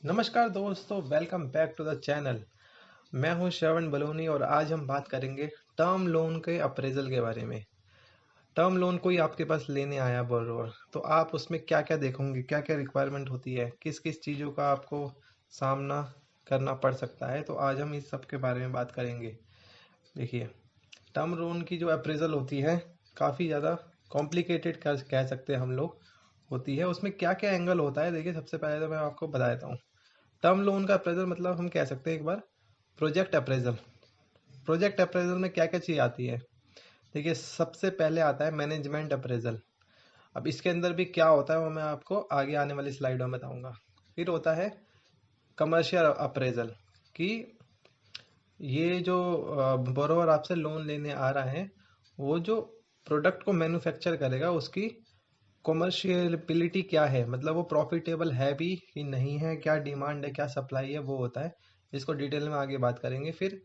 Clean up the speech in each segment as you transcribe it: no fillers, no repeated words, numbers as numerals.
नमस्कार दोस्तों, welcome back to the channel. मैं हूं श्रवण बलोनी और आज हम बात करेंगे टर्म लोन के अप्रेजल के बारे में। टर्म लोन कोई आपके पास लेने आया बोरोवर, तो आप उसमें क्या क्या देखोगे, क्या क्या रिक्वायरमेंट होती है, किस किस चीज़ों का आपको सामना करना पड़ सकता है। तो आज हम इस सब के बारे में बात करेंगे। देखिए, टर्म लोन की जो अप्रेजल होती है काफ़ी ज़्यादा कॉम्प्लिकेटेड कह सकते हैं हम लोग होती है। उसमें क्या क्या एंगल होता है, देखिए सबसे पहले तो मैं आपको बता देता हूँ। टर्म लोन का अप्रेजल मतलब हम कह सकते हैं एक बार प्रोजेक्ट अप्रेजल। प्रोजेक्ट अप्रेजल में क्या क्या चीज़ आती है, देखिए सबसे पहले आता है मैनेजमेंट अप्रेजल। अब इसके अंदर भी क्या होता है वो मैं आपको आगे आने वाली स्लाइडों में बताऊंगा। फिर होता है कमर्शियल अप्रेजल कि ये जो बोरोवर आपसे लोन लेने आ रहा है, वो जो प्रोडक्ट को मैन्युफैक्चर करेगा उसकी कॉमर्शियलिटी क्या है, मतलब वो प्रॉफिटेबल है भी कि नहीं है, क्या डिमांड है, क्या सप्लाई है, वो होता है। इसको डिटेल में आगे बात करेंगे। फिर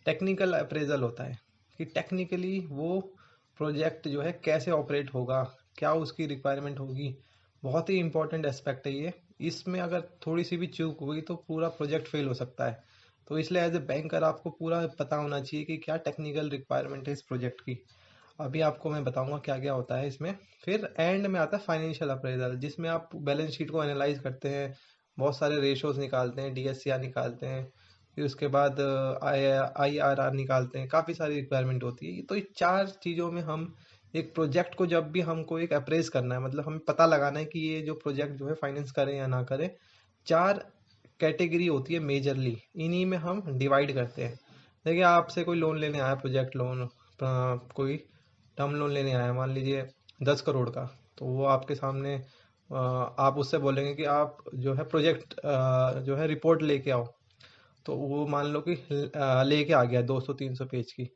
टेक्निकल अप्रेजल होता है कि टेक्निकली वो प्रोजेक्ट जो है कैसे ऑपरेट होगा, क्या उसकी रिक्वायरमेंट होगी। बहुत ही इंपॉर्टेंट एस्पेक्ट है ये। इसमें अगर थोड़ी सी भी चूक हुई तो पूरा प्रोजेक्ट फेल हो सकता है। तो इसलिए एज ए बैंकर आपको पूरा पता होना चाहिए कि क्या टेक्निकल रिक्वायरमेंट है इस प्रोजेक्ट की। अभी आपको मैं बताऊंगा क्या क्या होता है इसमें। फिर एंड में आता है फाइनेंशियल अप्रेजल, जिसमें आप बैलेंस शीट को एनालाइज करते हैं, बहुत सारे रेशोज निकालते हैं, डीएससीआर निकालते हैं। फिर उसके बाद आईआरआर निकालते हैं। काफ़ी सारी रिक्वायरमेंट होती है। तो ये चार चीज़ों में हम एक प्रोजेक्ट को, जब भी हमको एक अप्रेज करना है, मतलब हमें पता लगाना है कि ये जो प्रोजेक्ट जो है फाइनेंस करें या ना करें, चार कैटेगरी होती है मेजरली, इन्हीं में हम डिवाइड करते हैं। देखिए, आपसे कोई लोन लेने आया, प्रोजेक्ट लोन, कोई टर्म लोन लेने आया, मान लीजिए 10 करोड़ का। तो वो आपके सामने आप उससे बोलेंगे कि आप जो है प्रोजेक्ट जो है रिपोर्ट लेके आओ। तो वो मान लो कि लेके आ गया 200-300 पेज की।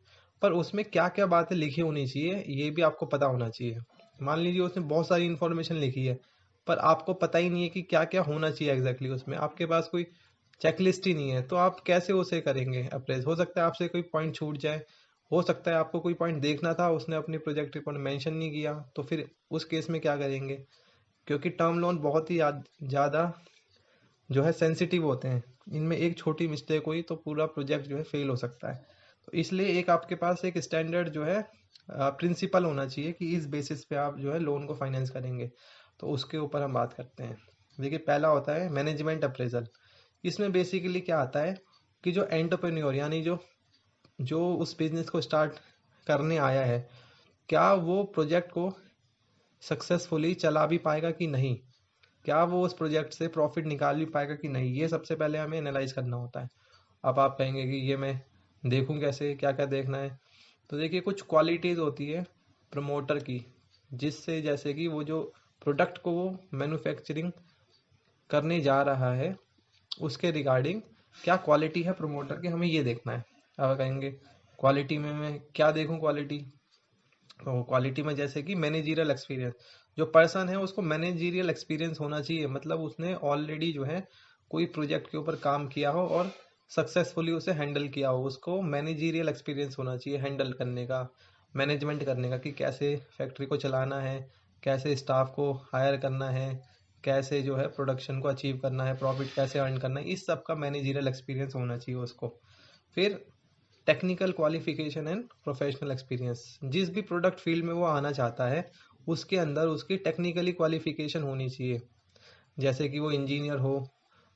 पर उसमें क्या क्या बातें लिखी होनी चाहिए ये भी आपको पता होना चाहिए। मान लीजिए उसने बहुत सारी इन्फॉर्मेशन लिखी है, पर आपको पता ही नहीं है कि क्या क्या होना चाहिए एग्जैक्टली उसमें, आपके पास कोई चेकलिस्ट ही नहीं है, तो आप कैसे उसे करेंगे अप्रेज। हो सकता है आपसे कोई पॉइंट छूट जाए, हो सकता है आपको कोई पॉइंट देखना था, उसने अपनी प्रोजेक्ट रिपोर्ट मेंशन नहीं किया, तो फिर उस केस में क्या करेंगे। क्योंकि टर्म लोन बहुत ही ज़्यादा जो है सेंसिटिव होते हैं। इनमें एक छोटी मिस्टेक हुई तो पूरा प्रोजेक्ट जो है फेल हो सकता है। तो इसलिए एक आपके पास एक स्टैंडर्ड जो है प्रिंसिपल होना चाहिए कि इस बेसिस पे आप जो है लोन को फाइनेंस करेंगे। तो उसके ऊपर हम बात करते हैं। देखिए, पहला होता है मैनेजमेंट अप्रेजल। इसमें बेसिकली क्या आता है कि जो एंटरप्रेन्योर, यानी जो जो उस बिजनेस को स्टार्ट करने आया है, क्या वो प्रोजेक्ट को सक्सेसफुली चला भी पाएगा कि नहीं, क्या वो उस प्रोजेक्ट से प्रॉफिट निकाल भी पाएगा कि नहीं, ये सबसे पहले हमें एनालाइज करना होता है। अब आप कहेंगे कि ये मैं देखूं कैसे, क्या क्या देखना है। तो देखिए, कुछ क्वालिटीज़ होती है प्रमोटर की, जिससे जैसे कि वो जो प्रोडक्ट को वो मैन्युफैक्चरिंग करने जा रहा है, उसके रिगार्डिंग क्या क्वालिटी है प्रमोटर की, हमें ये देखना है। अब कहेंगे क्वालिटी में मैं क्या देखूं क्वालिटी, तो क्वालिटी में जैसे कि मैनेजरियल एक्सपीरियंस, जो पर्सन है उसको मैनेजरियल एक्सपीरियंस होना चाहिए, मतलब उसने ऑलरेडी जो है कोई प्रोजेक्ट के ऊपर काम किया हो और सक्सेसफुली उसे हैंडल किया हो। उसको मैनेजरियल एक्सपीरियंस होना चाहिए हैंडल करने का, मैनेजमेंट करने का, कि कैसे फैक्ट्री को चलाना है, कैसे स्टाफ को हायर करना है, कैसे जो है प्रोडक्शन को अचीव करना है, प्रॉफिट कैसे अर्न करना है, इस सब का मैनेजरियल एक्सपीरियंस होना चाहिए उसको। फिर technical qualification and professional experience, जिस भी प्रोडक्ट फील्ड में वो आना चाहता है उसके अंदर उसकी टेक्निकली क्वालिफिकेशन होनी चाहिए। जैसे कि वो इंजीनियर हो,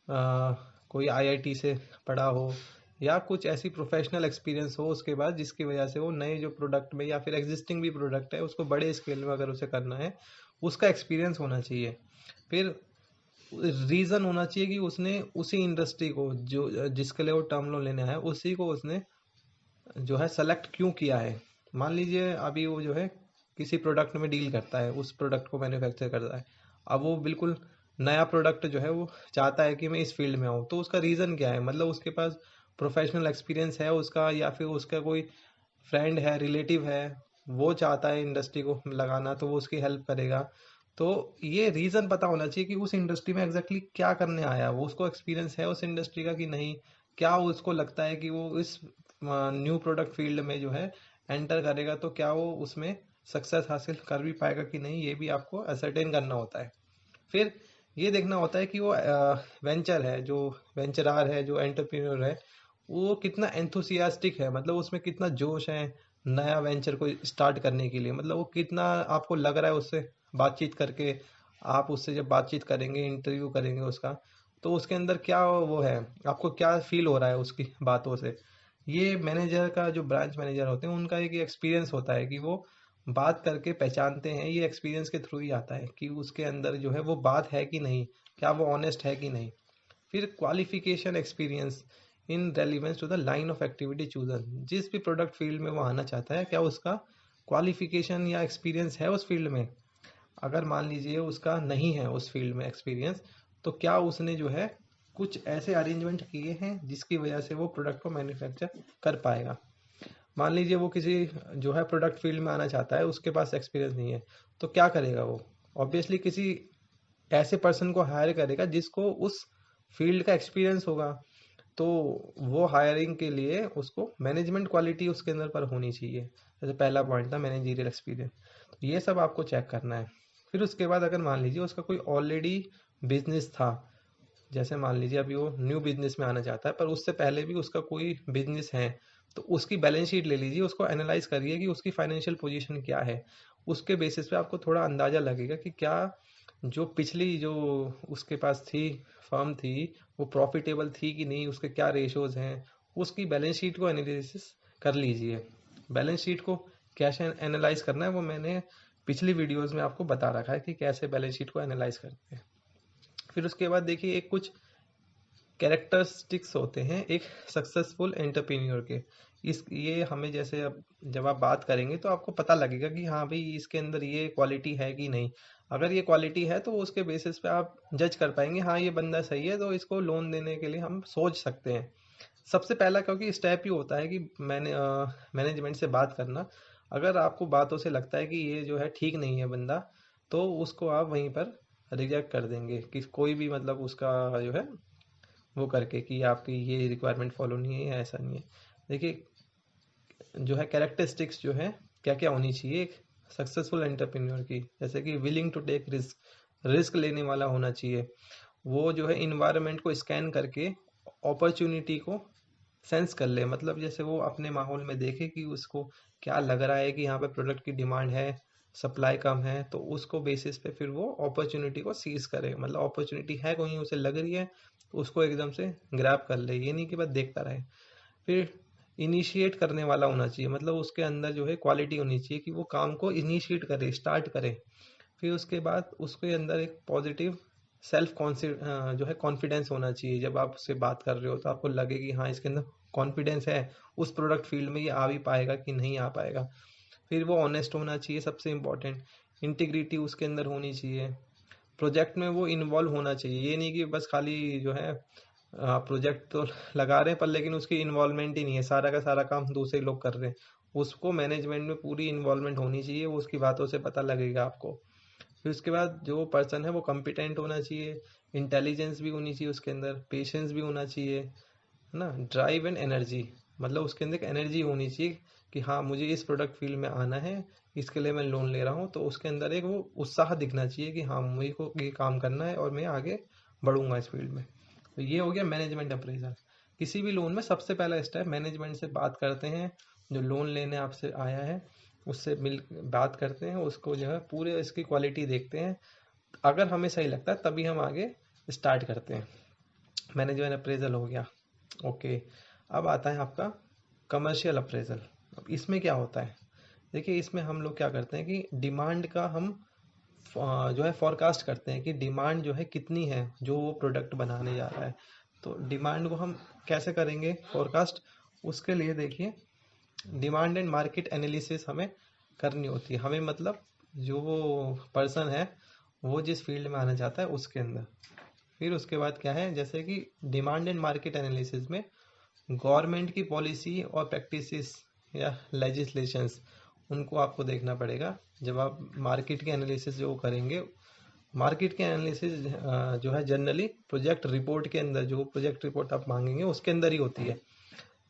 कोई आईआईटी से पढ़ा हो, या कुछ ऐसी प्रोफेशनल एक्सपीरियंस हो उसके बाद, जिसकी वजह से वो नए जो प्रोडक्ट में या फिर एग्जिस्टिंग भी प्रोडक्ट है उसको बड़े स्केल में अगर उसे करना है, उसका एक्सपीरियंस होना चाहिए। फिर रीज़न होना चाहिए कि उसने उसी इंडस्ट्री को, जो जिसके लिए वो टर्म लोन लेने आया है, उसी को उसने जो है सेलेक्ट क्यों किया है। मान लीजिए अभी वो जो है किसी प्रोडक्ट में डील करता है, उस प्रोडक्ट को मैन्युफैक्चर करता है। अब वो बिल्कुल नया प्रोडक्ट जो है वो चाहता है कि मैं इस फील्ड में आऊँ, तो उसका रीज़न क्या है, मतलब उसके पास प्रोफेशनल एक्सपीरियंस है उसका, या फिर उसका कोई फ्रेंड है, रिलेटिव है, वो चाहता है इंडस्ट्री को लगाना तो वो उसकी हेल्प करेगा। तो ये रीज़न पता होना चाहिए कि उस इंडस्ट्री में एग्जैक्टली क्या करने आया है, वो उसको एक्सपीरियंस है उस इंडस्ट्री का कि नहीं, क्या उसको लगता है कि वो इस न्यू प्रोडक्ट फील्ड में जो है एंटर करेगा तो क्या वो उसमें सक्सेस हासिल कर भी पाएगा कि नहीं, ये भी आपको असरटेन करना होता है। फिर ये देखना होता है कि वो वेंचर है, जो वेंचरार है, जो एंटरप्रेन्योर है, वो कितना एंथुसियास्टिक है, मतलब उसमें कितना जोश है नया वेंचर को स्टार्ट करने के लिए। मतलब वो कितना आपको लग रहा है उससे बातचीत करके, आप उससे जब बातचीत करेंगे, इंटरव्यू करेंगे उसका, तो उसके अंदर क्या वो है, आपको क्या फील हो रहा है उसकी बातों से। ये मैनेजर का, जो ब्रांच मैनेजर होते हैं, उनका एक एक्सपीरियंस होता है कि वो बात करके पहचानते हैं, ये एक्सपीरियंस के थ्रू ही आता है कि उसके अंदर जो है वो बात है कि नहीं, क्या वो ऑनेस्ट है कि नहीं। फिर qualification experience in relevance to the line of activity chosen, जिस भी प्रोडक्ट फील्ड में वो आना चाहता है, क्या उसका क्वालिफिकेशन या एक्सपीरियंस है उस फील्ड में। अगर मान लीजिए उसका नहीं है उस फील्ड में एक्सपीरियंस, तो क्या उसने जो है कुछ ऐसे अरेंजमेंट किए हैं जिसकी वजह से वो प्रोडक्ट को मैन्युफैक्चर कर पाएगा। मान लीजिए वो किसी जो है प्रोडक्ट फील्ड में आना चाहता है, उसके पास एक्सपीरियंस नहीं है, तो क्या करेगा वो, ऑब्वियसली किसी ऐसे पर्सन को हायर करेगा जिसको उस फील्ड का एक्सपीरियंस होगा। तो वो हायरिंग के लिए उसको मैनेजमेंट क्वालिटी उसके अंदर पर होनी चाहिए। जैसे पहला पॉइंट था मैनेजरियल एक्सपीरियंस, तो ये सब आपको चेक करना है। फिर उसके बाद अगर मान लीजिए उसका कोई ऑलरेडी बिजनेस था, जैसे मान लीजिए अभी वो न्यू बिजनेस में आना चाहता है, पर उससे पहले भी उसका कोई बिजनेस है, तो उसकी बैलेंस शीट ले लीजिए, उसको एनालाइज करिए कि उसकी फाइनेंशियल पोजीशन क्या है। उसके बेसिस पे आपको थोड़ा अंदाजा लगेगा कि क्या जो पिछली जो उसके पास थी, फर्म थी, वो प्रॉफिटेबल थी कि नहीं, उसके क्या रेशोज हैं। उसकी बैलेंस शीट को एनालिसिस कर लीजिए। बैलेंस शीट को कैसे एनालाइज करना है वो मैंने पिछली वीडियोस में आपको बता रखा है कि कैसे बैलेंस शीट को एनालाइज करते हैं। फिर उसके बाद देखिए एक कुछ कैरेक्टरिस्टिक्स होते हैं एक सक्सेसफुल एंटरप्रेन्योर के। इस ये हमें जैसे अब जब आप बात करेंगे तो आपको पता लगेगा कि हाँ भाई इसके अंदर ये क्वालिटी है कि नहीं। अगर ये क्वालिटी है तो उसके बेसिस पे आप जज कर पाएंगे, हाँ ये बंदा सही है, तो इसको लोन देने के लिए हम सोच सकते हैं। सबसे पहला क्योंकि स्टेप ही होता है कि मैनेजमेंट से बात करना। अगर आपको बातों से लगता है कि ये जो है ठीक नहीं है बंदा, तो उसको आप वहीं पर रिजेक्ट कर देंगे कि कोई भी मतलब उसका जो है वो करके कि आपकी ये रिक्वायरमेंट फॉलो नहीं है या ऐसा नहीं है। देखिए जो है कैरेक्टरिस्टिक्स जो है क्या क्या होनी चाहिए एक सक्सेसफुल एंटरप्रेन्योर की, जैसे कि willing to take risk, risk लेने वाला होना चाहिए। वो जो है इन्वायरमेंट को स्कैन करके अपॉर्चुनिटी को सेंस कर ले, मतलब जैसे वो अपने माहौल में देखे कि उसको क्या लग रहा है कि यहाँ पे प्रोडक्ट की डिमांड है, सप्लाई कम है, तो उसको बेसिस पे फिर वो अपॉर्चुनिटी को सीज करे। मतलब अपॉर्चुनिटी है कहीं उसे लग रही है तो उसको एकदम से ग्रैब कर ले, ये नहीं कि बस देखता रहे। फिर इनिशिएट करने वाला होना चाहिए, मतलब उसके अंदर जो है क्वालिटी होनी चाहिए कि वो काम को इनिशिएट करे, स्टार्ट करे। फिर उसके बाद उसके अंदर एक पॉजिटिव सेल्फ जो है कॉन्फिडेंस होना चाहिए। जब आप उससे बात कर रहे हो तो आपको लगे कि हाँ इसके अंदर कॉन्फिडेंस है, उस प्रोडक्ट फील्ड में ये आ भी पाएगा कि नहीं आ पाएगा। फिर वो ऑनेस्ट होना चाहिए, सबसे इम्पोर्टेंट। इंटीग्रिटी उसके अंदर होनी चाहिए। प्रोजेक्ट में वो इन्वॉल्व होना चाहिए, ये नहीं कि बस खाली जो है प्रोजेक्ट तो लगा रहे हैं पर लेकिन उसकी इन्वॉल्वमेंट ही नहीं है, सारा का सारा काम दूसरे लोग कर रहे हैं। उसको मैनेजमेंट में पूरी इन्वॉल्वमेंट होनी चाहिए, वो उसकी बातों से पता लगेगा आपको। फिर उसके बाद जो पर्सन है वो कॉम्पिटेंट होना चाहिए, इंटेलिजेंस भी होनी चाहिए उसके अंदर, पेशेंस भी होना चाहिए, है ना, ड्राइव एंड एनर्जी। मतलब उसके अंदर एक एनर्जी होनी चाहिए कि हाँ मुझे इस प्रोडक्ट फील्ड में आना है, इसके लिए मैं लोन ले रहा हूँ, तो उसके अंदर एक वो उत्साह दिखना चाहिए कि हाँ मुझे को ये काम करना है और मैं आगे बढ़ूंगा इस फील्ड में। तो ये हो गया मैनेजमेंट अप्रेजल। किसी भी लोन में सबसे पहला स्टेप मैनेजमेंट से बात करते हैं, जो लोन लेने आपसे आया है उससे मिल बात करते हैं, उसको जो है पूरे इसकी क्वालिटी देखते हैं। अगर हमें सही लगता है तभी हम आगे स्टार्ट करते हैं। मैनेजमेंट अप्रेजल हो गया। ओके, अब आता है आपका कमर्शियल अप्रेजल। अब इसमें क्या होता है, देखिए इसमें हम लोग क्या करते हैं कि डिमांड का हम जो है फॉरकास्ट करते हैं कि डिमांड जो है कितनी है जो वो प्रोडक्ट बनाने जा रहा है। तो डिमांड को हम कैसे करेंगे फॉरकास्ट, उसके लिए देखिए डिमांड एंड मार्केट एनालिसिस हमें करनी होती है। हमें मतलब जो वो पर्सन है वो जिस फील्ड में आना चाहता है उसके अंदर। फिर उसके बाद क्या है, जैसे कि डिमांड एंड मार्केट एनालिसिस में गवर्नमेंट की पॉलिसी और प्रैक्टिसेस या लेजिस्लेशंस, उनको आपको देखना पड़ेगा जब आप मार्केट के एनालिसिस जो करेंगे। मार्केट के एनालिसिस जो है जनरली प्रोजेक्ट रिपोर्ट के अंदर, जो प्रोजेक्ट रिपोर्ट आप मांगेंगे उसके अंदर ही होती है।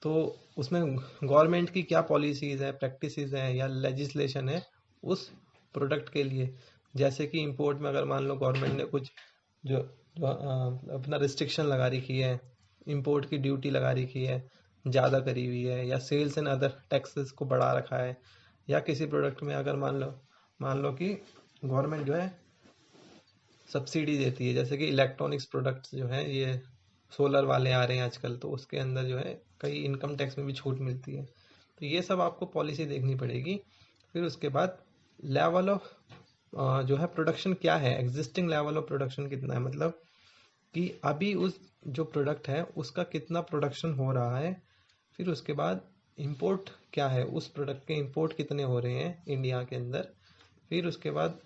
तो उसमें गवर्नमेंट की क्या पॉलिसीज है, प्रैक्टिसेस हैं या लेजिस्लेशन है उस प्रोडक्ट के लिए। जैसे कि इंपोर्ट में अगर मान लो गवर्नमेंट ने कुछ जो जो अपना रिस्ट्रिक्शन लगा रखी है, इंपोर्ट की ड्यूटी लगा रखी है, ज़्यादा करी हुई है, या सेल्स एंड अदर टैक्सेस को बढ़ा रखा है, या किसी प्रोडक्ट में अगर मान लो कि गवर्नमेंट जो है सब्सिडी देती है, जैसे कि इलेक्ट्रॉनिक्स प्रोडक्ट्स जो हैं, ये सोलर वाले आ रहे हैं आजकल, तो उसके अंदर जो है कई इनकम टैक्स में भी छूट मिलती है। तो ये सब आपको पॉलिसी देखनी पड़ेगी। फिर उसके बाद लेवल ऑफ जो है प्रोडक्शन क्या है, एग्जिस्टिंग लेवल ऑफ प्रोडक्शन कितना है, मतलब कि अभी उस जो प्रोडक्ट है उसका कितना प्रोडक्शन हो रहा है। फिर उसके बाद इंपोर्ट क्या है, उस प्रोडक्ट के इंपोर्ट कितने हो रहे हैं इंडिया के अंदर। फिर उसके बाद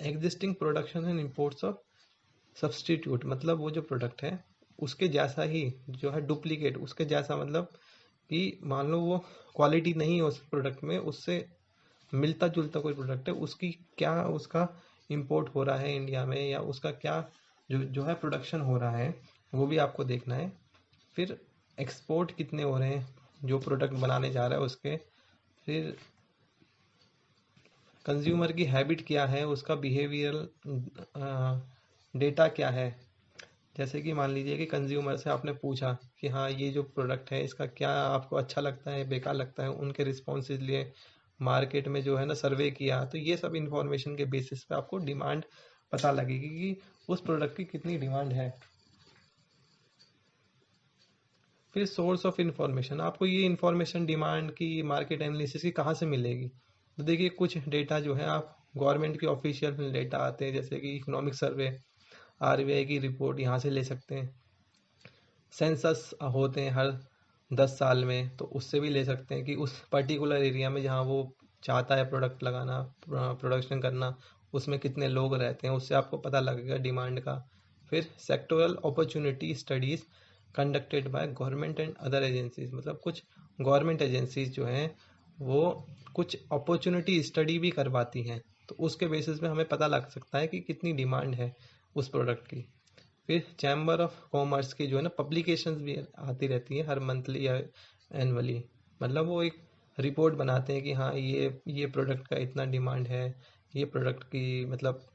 existing production and imports of substitute, मतलब वो जो प्रोडक्ट है उसके जैसा ही जो है डुप्लीकेट उसके जैसा, मतलब कि मान लो वो क्वालिटी नहीं है उस प्रोडक्ट में, उससे मिलता जुलता कोई प्रोडक्ट है, उसकी क्या उसका इंपोर्ट हो रहा है इंडिया में, या उसका क्या जो है प्रोडक्शन हो रहा है, वो भी आपको देखना है। फिर एक्सपोर्ट कितने हो रहे हैं जो प्रोडक्ट बनाने जा रहा है उसके। फिर कंज्यूमर की हैबिट क्या है, उसका बिहेवियरल डेटा क्या है। जैसे कि मान लीजिए कि कंज्यूमर से आपने पूछा कि हाँ ये जो प्रोडक्ट है इसका क्या आपको अच्छा लगता है, बेकार लगता है, उनके रिस्पॉन्सेज लिए मार्केट में जो है ना सर्वे किया, तो ये सब इंफॉर्मेशन के बेसिस पे आपको डिमांड पता लगेगी कि उस प्रोडक्ट की कितनी डिमांड है। फिर सोर्स ऑफ इंफॉर्मेशन, आपको ये इंफॉर्मेशन डिमांड की, मार्केट एनालिसिस की कहाँ से मिलेगी। तो देखिए कुछ डेटा जो है आप गवर्नमेंट के ऑफिशियल डेटा आते हैं, जैसे कि इकोनॉमिक सर्वे, आरबीआई की रिपोर्ट यहाँ से ले सकते हैं। सेंसस होते हैं हर 10 साल में, तो उससे भी ले सकते हैं कि उस पर्टिकुलर एरिया में जहाँ वो चाहता है प्रोडक्ट लगाना, प्रोडक्शन करना, उसमें कितने लोग रहते हैं, उससे आपको पता लगेगा डिमांड का। फिर sectoral opportunity studies conducted by government and other agencies, मतलब कुछ गवर्नमेंट एजेंसीज जो हैं वो कुछ अपॉर्चुनिटी स्टडी भी करवाती हैं, तो उसके बेसिस पे हमें पता लग सकता है कि कितनी डिमांड है उस प्रोडक्ट की। फिर चैम्बर ऑफ कॉमर्स की जो है ना पब्लिकेशंस भी आती रहती है हर मंथली या एनुअली, मतलब वो एक रिपोर्ट बनाते हैं कि हाँ ये प्रोडक्ट का इतना डिमांड है, ये प्रोडक्ट की मतलब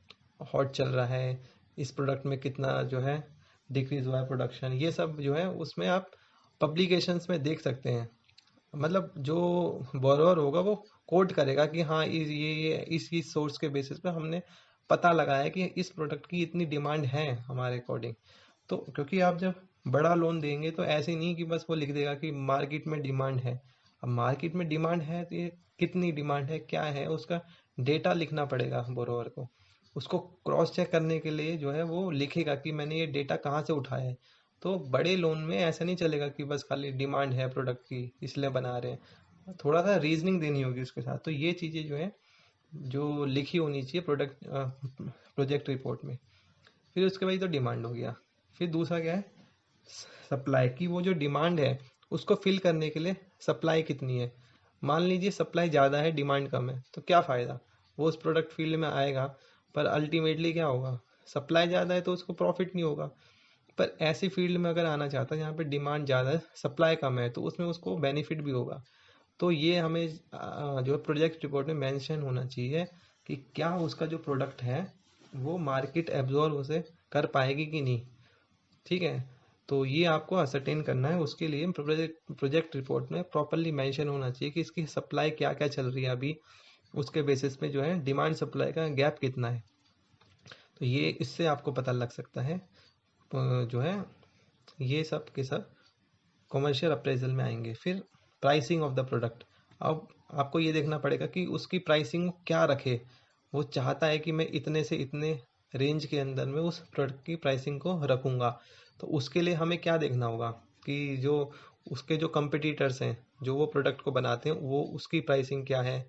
हॉट चल रहा है, इस प्रोडक्ट में कितना जो है डिक्रीज हुआ है प्रोडक्शन, ये सब जो है उसमें आप पब्लिकेशंस में देख सकते हैं। मतलब जो बोरोवर होगा वो कोट करेगा कि हाँ ये इस सोर्स के बेसिस पे हमने पता लगाया कि इस प्रोडक्ट की इतनी डिमांड है हमारे अकॉर्डिंग। तो क्योंकि आप जब बड़ा लोन देंगे तो ऐसे नहीं कि बस वो लिख देगा कि मार्केट में डिमांड है। अब मार्केट में डिमांड है तो ये कितनी डिमांड है, क्या है, उसका डेटा लिखना पड़ेगा बोरोवर को। उसको क्रॉस चेक करने के लिए जो है वो लिखेगा कि मैंने ये डेटा कहाँ से उठाया है। तो बड़े लोन में ऐसा नहीं चलेगा कि बस खाली डिमांड है प्रोडक्ट की इसलिए बना रहे हैं, थोड़ा सा रीजनिंग देनी होगी उसके साथ। तो ये चीज़ें जो है जो लिखी होनी चाहिए प्रोजेक्ट रिपोर्ट में। फिर उसके बाद तो डिमांड हो गया। फिर दूसरा क्या है, सप्लाई की, वो जो डिमांड है उसको फिल करने के लिए सप्लाई कितनी है। मान लीजिए सप्लाई ज़्यादा है डिमांड कम है, तो क्या फ़ायदा, वो उस प्रोडक्ट फील्ड में आएगा पर अल्टीमेटली क्या होगा, सप्लाई ज़्यादा है तो उसको प्रॉफिट नहीं होगा। पर ऐसी फील्ड में अगर आना चाहता है जहाँ पे डिमांड ज़्यादा है सप्लाई कम है, तो उसमें उसको बेनिफिट भी होगा। तो ये हमें जो है प्रोजेक्ट रिपोर्ट में मेंशन होना चाहिए कि क्या उसका जो प्रोडक्ट है वो मार्केट एब्जॉर्ब उसे कर पाएगी कि नहीं। ठीक है, तो ये आपको असरटेन करना है, उसके लिए प्रोजेक्ट रिपोर्ट में प्रॉपरली मेंशन होना चाहिए कि इसकी सप्लाई क्या क्या चल रही है अभी, उसके बेसिस पे जो है डिमांड सप्लाई का गैप कितना है। तो ये इससे आपको पता लग सकता है जो है ये सब के सब कॉमर्शियल अप्रेजल में आएंगे। फिर प्राइसिंग ऑफ द प्रोडक्ट, अब आपको ये देखना पड़ेगा कि उसकी प्राइसिंग क्या रखे। वो चाहता है कि मैं इतने से इतने रेंज के अंदर में उस प्रोडक्ट की प्राइसिंग को रखूँगा, तो उसके लिए हमें क्या देखना होगा कि जो उसके जो कंपटीटर्स हैं जो वो प्रोडक्ट को बनाते हैं वो उसकी प्राइसिंग क्या है।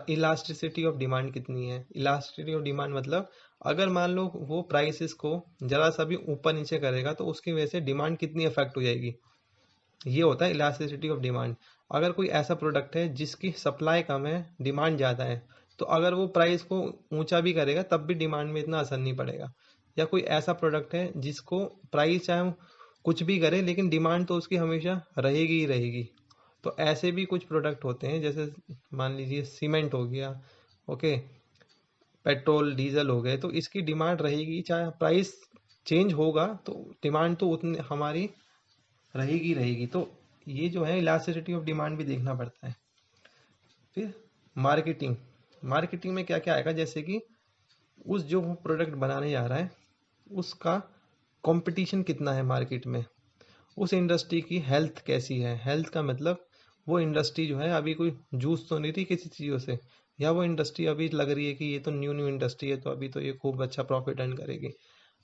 इलास्टिसिटी ऑफ डिमांड कितनी है, इलास्टिसिटी ऑफ डिमांड मतलब अगर मान लो वो प्राइसेस को जरा सा भी ऊपर नीचे करेगा तो उसकी वजह से डिमांड कितनी अफेक्ट हो जाएगी, ये होता है इलास्टिसिटी ऑफ डिमांड। अगर कोई ऐसा प्रोडक्ट है जिसकी सप्लाई कम है डिमांड ज़्यादा है, तो अगर वो प्राइस को ऊंचा भी करेगा तब भी डिमांड में इतना असर नहीं पड़ेगा। या कोई ऐसा प्रोडक्ट है जिसको प्राइस चाहे वो कुछ भी करे लेकिन डिमांड तो उसकी हमेशा रहेगी ही रहेगी। तो ऐसे भी कुछ प्रोडक्ट होते हैं, जैसे मान लीजिए सीमेंट हो गया, ओके, पेट्रोल डीजल हो गए, तो इसकी डिमांड रहेगी, चाहे प्राइस चेंज होगा तो डिमांड तो उतनी हमारी रहेगी रहेगी। तो ये जो है इलास्टिसिटी ऑफ डिमांड भी देखना पड़ता है। फिर मार्केटिंग, मार्केटिंग में क्या क्या आएगा, जैसे कि उस जो प्रोडक्ट बनाने जा रहा है उसका कंपटीशन कितना है मार्केट में, उस इंडस्ट्री की हेल्थ कैसी है। हेल्थ का मतलब वो इंडस्ट्री जो है अभी कोई जूझ तो नहीं रही किसी चीज़ों से, या वो इंडस्ट्री अभी लग रही है कि ये तो न्यू न्यू इंडस्ट्री है तो अभी तो ये खूब अच्छा प्रॉफिट अर्न करेगी।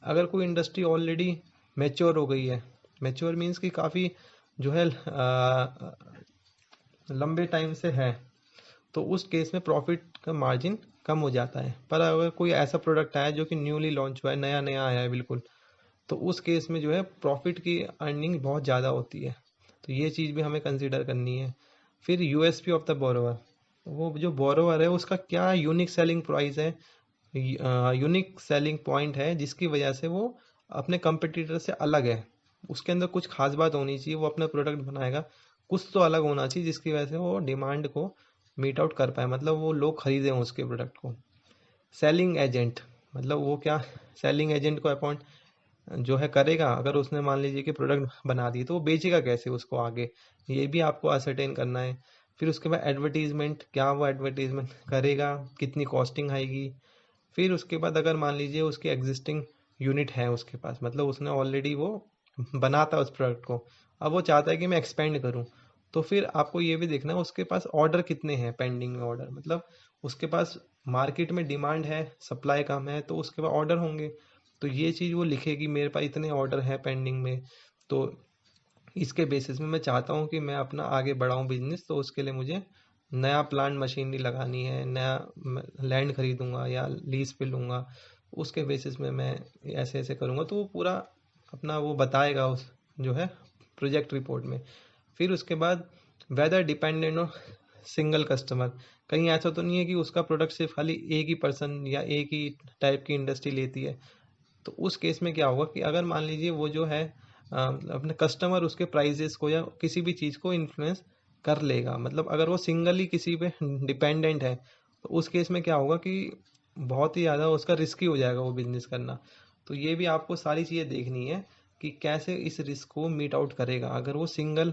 अगर कोई इंडस्ट्री ऑलरेडी मैच्योर हो गई है, मैच्योर मीन्स कि काफ़ी जो है लंबे टाइम से है, तो उस केस में प्रॉफिट का मार्जिन कम हो जाता है। पर अगर कोई ऐसा प्रोडक्ट आया जो कि न्यूली लॉन्च हुआ है, नया नया आया है बिल्कुल, तो उस केस में जो है प्रॉफिट की अर्निंग बहुत ज़्यादा होती है। तो ये चीज़ भी हमें कंसीडर करनी है। फिर यूएसपी ऑफ द बोरोवर, वो जो बोरोवर है उसका क्या यूनिक सेलिंग प्राइस है, यूनिक सेलिंग पॉइंट है जिसकी वजह से वो अपने कंपटीटर से अलग है। उसके अंदर कुछ खास बात होनी चाहिए, वो अपना प्रोडक्ट बनाएगा, कुछ तो अलग होना चाहिए जिसकी वजह से वो डिमांड को मीट आउट कर पाए, मतलब वो लोग खरीदें उसके प्रोडक्ट को। सेलिंग एजेंट, मतलब वो क्या, सेलिंग एजेंट को अपॉइंट जो है करेगा, अगर उसने मान लीजिए कि प्रोडक्ट बना दी तो वो बेचेगा कैसे उसको आगे, ये भी आपको असरटेन करना है। फिर उसके बाद एडवर्टीजमेंट, क्या वो एडवर्टीजमेंट करेगा, कितनी कॉस्टिंग आएगी। फिर उसके बाद अगर मान लीजिए उसकी एग्जिस्टिंग यूनिट है उसके पास, मतलब उसने ऑलरेडी वो बनाता है उस प्रोडक्ट को, अब वो चाहता है कि मैं एक्सपेंड करूं, तो फिर आपको ये भी देखना है उसके पास ऑर्डर कितने हैं, पेंडिंग में ऑर्डर, मतलब उसके पास मार्केट में डिमांड है, सप्लाई कम है, तो उसके पास ऑर्डर होंगे। तो ये चीज़ वो लिखेगी मेरे पास इतने ऑर्डर हैं पेंडिंग में, तो इसके बेसिस में मैं चाहता हूँ कि मैं अपना आगे बढ़ाऊँ बिजनेस, तो उसके लिए मुझे नया प्लांट मशीनरी लगानी है, नया लैंड खरीदूंगा या लीज पे लूंगा, उसके बेसिस में मैं ऐसे ऐसे करूंगा। तो वो पूरा अपना वो बताएगा उस जो है प्रोजेक्ट रिपोर्ट में। फिर उसके बाद whether dependent on single customer, कहीं ऐसा तो नहीं है कि उसका प्रोडक्ट सिर्फ खाली एक ही पर्सन या एक ही टाइप की इंडस्ट्री लेती है। तो उस केस में क्या होगा कि अगर मान लीजिए वो जो है अपने कस्टमर उसके प्राइजेस को या किसी भी चीज़ को इन्फ्लुएंस कर लेगा, मतलब अगर वो सिंगली किसी पे डिपेंडेंट है, तो उस केस में क्या होगा कि बहुत ही ज़्यादा उसका रिस्की हो जाएगा वो बिजनेस करना। तो ये भी आपको सारी चीज़ें देखनी है कि कैसे इस रिस्क को मीट आउट करेगा अगर वो सिंगल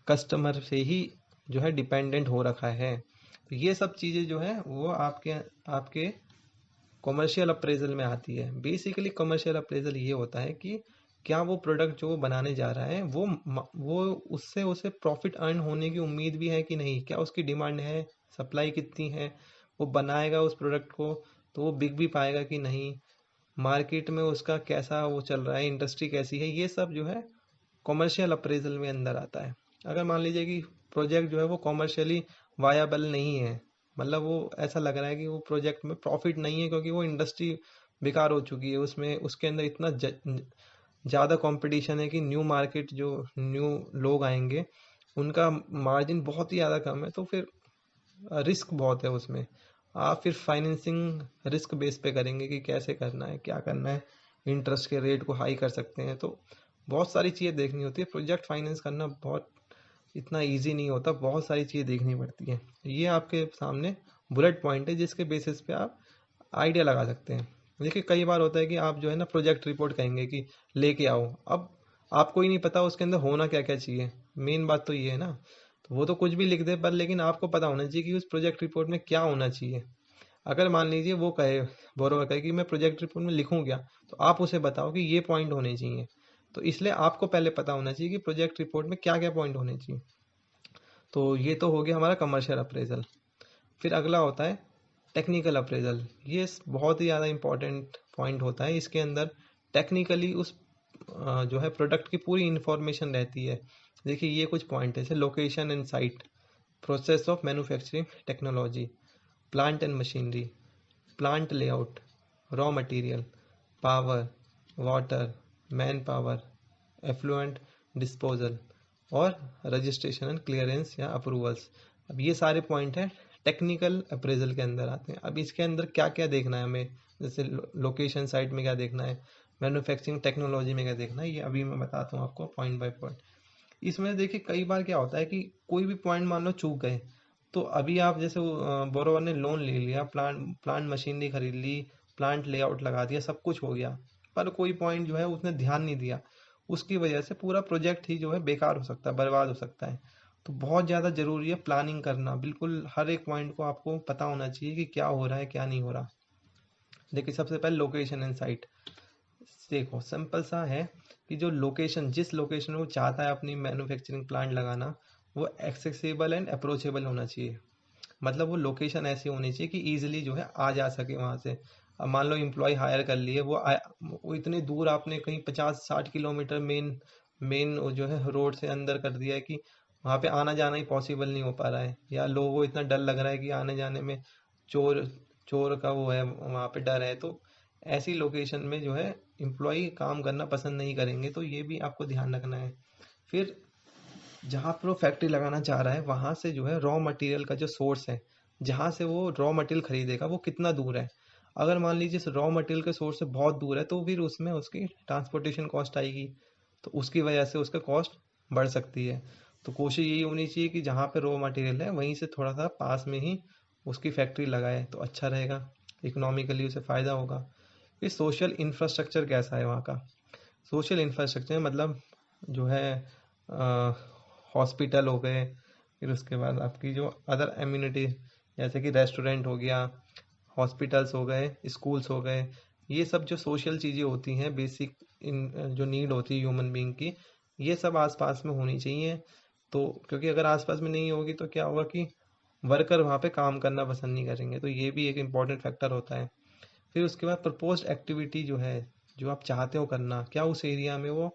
कस्टमर से ही जो है डिपेंडेंट हो रखा है। तो ये सब चीज़ें जो है वो आपके आपके कॉमर्शियल अप्रेजल में आती है। बेसिकली कॉमर्शियल अप्रेजल ये होता है कि क्या वो प्रोडक्ट जो वो बनाने जा रहा है वो उससे उसे प्रॉफिट अर्न होने की उम्मीद भी है कि नहीं, क्या उसकी डिमांड है, सप्लाई कितनी है, वो बनाएगा उस प्रोडक्ट को तो वो बिक भी पाएगा कि नहीं, मार्केट में उसका कैसा वो चल रहा है, इंडस्ट्री कैसी है, ये सब जो है कॉमर्शियल अप्रेजल में अंदर आता है। अगर मान लीजिए कि प्रोजेक्ट जो है वो कॉमर्शियली वायबल नहीं है, मतलब वो ऐसा लग रहा है कि वो प्रोजेक्ट में प्रॉफिट नहीं है क्योंकि वो इंडस्ट्री बेकार हो चुकी है, उसमें उसके अंदर इतना ज़्यादा कंपटीशन है कि न्यू मार्केट जो न्यू लोग आएंगे उनका मार्जिन बहुत ही ज़्यादा कम है, तो फिर रिस्क बहुत है उसमें। आप फिर फाइनेंसिंग रिस्क बेस पे करेंगे कि कैसे करना है, क्या करना है, इंटरेस्ट के रेट को हाई कर सकते हैं, तो बहुत सारी चीज़ें देखनी होती है। प्रोजेक्ट फाइनेंस करना बहुत इतना इजी नहीं होता, बहुत सारी चीज़ें देखनी पड़ती है। ये आपके सामने बुलेट पॉइंट है जिसके बेसिस पे आप आइडिया लगा सकते हैं। देखिए कई बार होता है कि आप जो है ना प्रोजेक्ट रिपोर्ट कहेंगे कि लेके आओ, अब आपको ही नहीं पता उसके अंदर होना क्या क्या चाहिए, मेन बात तो ये है ना। तो वो तो कुछ भी लिख दे पर लेकिन आपको पता होना चाहिए कि उस प्रोजेक्ट रिपोर्ट में क्या होना चाहिए। अगर मान लीजिए वो कहे, बोरोवर कहे कि मैं प्रोजेक्ट रिपोर्ट में लिखूं क्या, तो आप उसे बताओ कि ये पॉइंट होने चाहिए। तो इसलिए आपको पहले पता होना चाहिए कि प्रोजेक्ट रिपोर्ट में क्या क्या पॉइंट होने चाहिए। तो ये तो हो गया हमारा कमर्शियल अप्रेजल। फिर अगला होता है टेक्निकल अप्रेजल। ये बहुत ही ज़्यादा इंपॉर्टेंट पॉइंट होता है, इसके अंदर टेक्निकली उस जो है प्रोडक्ट की पूरी इंफॉर्मेशन रहती है। देखिए ये कुछ पॉइंट है, जैसे location and site, process of manufacturing technology, plant and machinery, plant layout, raw material, power, water, manpower, effluent disposal और रजिस्ट्रेशन एंड क्लियरेंस या अप्रूवल्स। अब ये सारे पॉइंट हैं टेक्निकल अप्रेजल के अंदर आते हैं। अब इसके अंदर क्या क्या देखना है हमें, जैसे लोकेशन साइट में क्या देखना है, मैन्युफैक्चरिंग टेक्नोलॉजी में क्या देखना है, ये अभी मैं बताता हूँ आपको पॉइंट बाय पॉइंट। इसमें देखिए कई बार क्या होता है कि कोई भी पॉइंट मान लो चूक गए, तो अभी आप जैसे बोरोवर ने लोन ले लिया, प्लांट प्लांट मशीनरी खरीद ली, प्लांट लेआउट लगा दिया, सब कुछ हो गया, पर कोई पॉइंट जो है उसने ध्यान नहीं दिया, उसकी वजह से पूरा प्रोजेक्ट ही जो है बेकार हो सकता है, बर्बाद हो सकता है। तो बहुत ज़्यादा ज़रूरी है प्लानिंग करना, बिल्कुल हर एक पॉइंट को आपको पता होना चाहिए कि क्या हो रहा है क्या नहीं हो रहा। देखिए सबसे पहले लोकेशन एंड साइट। देखो सिंपल सा है कि जो लोकेशन, जिस लोकेशन में वो चाहता है अपनी मैन्युफैक्चरिंग प्लांट लगाना, वो एक्सेसिबल एंड अप्रोचेबल होना चाहिए। मतलब वो लोकेशन ऐसी होनी चाहिए कि इजीली जो है आ जा सके वहाँ से। अब मान लो एम्प्लॉय हायर कर लिए, वो इतने दूर आपने कहीं 50-60 किलोमीटर मेन मेन जो है रोड से अंदर कर दिया है कि वहाँ पे आना जाना ही पॉसिबल नहीं हो पा रहा है, या लोगों को इतना डर लग रहा है कि आने जाने में चोर चोर का वो है, वहाँ पे डर है। तो ऐसी लोकेशन में जो है एम्प्लॉय काम करना पसंद नहीं करेंगे, तो ये भी आपको ध्यान रखना है। फिर जहाँ पर वो फैक्ट्री लगाना चाह रहा है वहां से जो है रॉ मटेरियल का जो सोर्स है, जहाँ से वो रॉ मटेरियल खरीदेगा, वो कितना दूर है। अगर मान लीजिए रॉ मटेरियल के सोर्स से बहुत दूर है, तो फिर उसमें उसकी ट्रांसपोर्टेशन कॉस्ट आएगी, तो उसकी वजह से उसका कॉस्ट बढ़ सकती है। तो कोशिश यही होनी चाहिए कि जहाँ पे रॉ मटेरियल है वहीं से थोड़ा सा पास में ही उसकी फैक्ट्री लगाए, तो अच्छा रहेगा, इकोनॉमिकली उसे फ़ायदा होगा। फिर सोशल इंफ्रास्ट्रक्चर कैसा है वहाँ का। सोशल इंफ्रास्ट्रक्चर मतलब जो है हॉस्पिटल हो गए, फिर उसके बाद आपकी जो अदर एम्यूनिटी, जैसे कि रेस्टोरेंट हो गया, हॉस्पिटल्स हो गए, स्कूल्स हो गए, ये सब जो सोशल चीज़ें होती हैं, बेसिक इन जो नीड होती है ह्यूमन बीइंग की, ये सब आसपास में होनी चाहिए। तो क्योंकि अगर आसपास में नहीं होगी तो क्या होगा कि वर्कर वहाँ पे काम करना पसंद नहीं करेंगे, तो ये भी एक इम्पॉर्टेंट फैक्टर होता है। फिर उसके बाद प्रपोज्ड एक्टिविटी जो है, जो आप चाहते हो करना, क्या उस एरिया में वो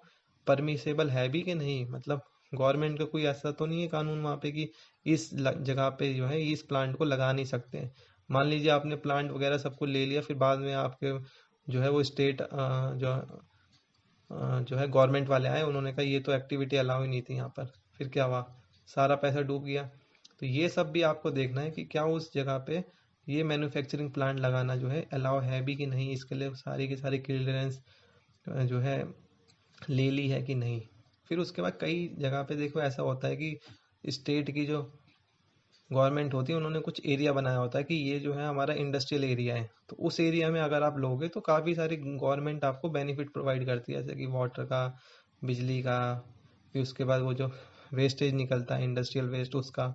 परमिसेबल है भी कि नहीं। मतलब गवर्नमेंट का कोई ऐसा तो नहीं है कानून वहाँ पे कि इस जगह पे जो है इस प्लांट को लगा नहीं सकते हैं। मान लीजिए आपने प्लांट वगैरह सबको ले लिया, फिर बाद में आपके जो है वो स्टेट जो है गवर्नमेंट वाले आए, उन्होंने कहा ये तो एक्टिविटी अलाउ ही नहीं थी यहाँ पर, फिर क्या हुआ, सारा पैसा डूब गया। तो ये सब भी आपको देखना है कि क्या उस जगह पे ये मैन्युफैक्चरिंग प्लांट लगाना जो है अलाउ है भी कि नहीं, इसके लिए सारी की सारी क्लियरेंस जो है ले ली है कि नहीं। फिर उसके बाद कई जगह पे देखो ऐसा होता है कि स्टेट की जो गवर्नमेंट होती है, उन्होंने कुछ एरिया बनाया होता है कि ये जो है हमारा इंडस्ट्रियल एरिया है, तो उस एरिया में अगर आप लोगे तो काफ़ी सारी गवर्नमेंट आपको बेनिफिट प्रोवाइड करती है, जैसे कि वाटर का, बिजली का, फिर उसके बाद वो जो वेस्टेज निकलता है इंडस्ट्रियल वेस्ट उसका।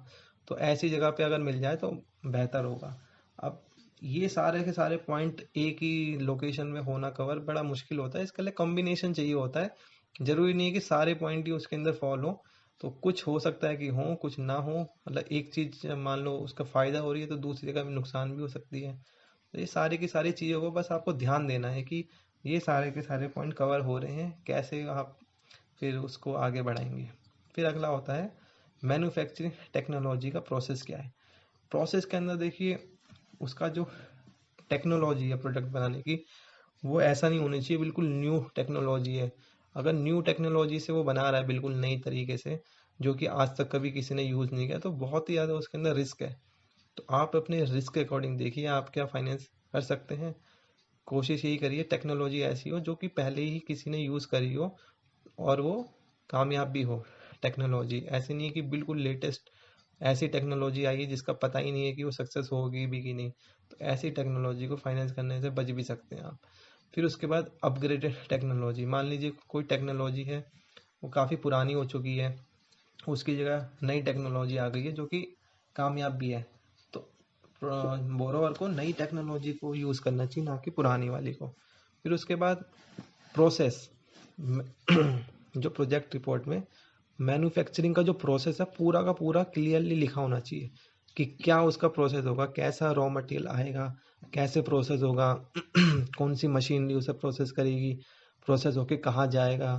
तो ऐसी जगह पे अगर मिल जाए तो बेहतर होगा। अब ये सारे के सारे पॉइंट एक ही लोकेशन में होना कवर बड़ा मुश्किल होता है, इसके लिए कॉम्बिनेशन चाहिए होता है। जरूरी नहीं है कि सारे पॉइंट ही उसके अंदर फॉल हो, तो कुछ हो सकता है कि हो, कुछ ना हो। मतलब एक चीज मान लो उसका फायदा हो रही है तो दूसरी जगह में नुकसान भी हो सकती है। तो ये सारी की सारी चीज़ों को बस आपको ध्यान देना है कि ये सारे के सारे पॉइंट कवर हो रहे हैं, कैसे आप फिर उसको आगे बढ़ाएंगे। फिर अगला होता है मैन्युफैक्चरिंग टेक्नोलॉजी का प्रोसेस क्या है। प्रोसेस के अंदर देखिए उसका जो टेक्नोलॉजी है प्रोडक्ट बनाने की, वो ऐसा नहीं होनी चाहिए बिल्कुल न्यू टेक्नोलॉजी है। अगर न्यू टेक्नोलॉजी से वो बना रहा है बिल्कुल नई तरीके से, जो कि आज तक कभी किसी ने यूज़ नहीं किया, तो बहुत ही ज़्यादा उसके अंदर रिस्क है। तो आप अपने रिस्क के अकॉर्डिंग देखिए आप क्या फाइनेंस कर सकते हैं। कोशिश यही करिए टेक्नोलॉजी ऐसी हो जो कि पहले ही किसी ने यूज़ करी हो और वो कामयाब भी हो। टेक्नोलॉजी ऐसी नहीं है कि बिल्कुल लेटेस्ट ऐसी टेक्नोलॉजी आई है जिसका पता ही नहीं है कि वो सक्सेस होगी भी कि नहीं, तो ऐसी टेक्नोलॉजी को फाइनेंस करने से बच भी सकते हैं आप। फिर उसके बाद अपग्रेडेड टेक्नोलॉजी, मान लीजिए कोई टेक्नोलॉजी है वो काफ़ी पुरानी हो चुकी है, उसकी जगह नई टेक्नोलॉजी आ गई है जो कि कामयाब भी है, तो बोरोवर को नई टेक्नोलॉजी को यूज़ करना चाहिए, ना कि पुरानी वाली को। फिर उसके बाद प्रोसेस जो प्रोजेक्ट रिपोर्ट में मैन्युफैक्चरिंग का जो प्रोसेस है पूरा का पूरा क्लियरली लिखा होना चाहिए कि क्या उसका प्रोसेस होगा, कैसा रॉ मटेरियल आएगा, कैसे प्रोसेस होगा, कौन सी मशीनरी उसे प्रोसेस करेगी, प्रोसेस होके कहाँ जाएगा,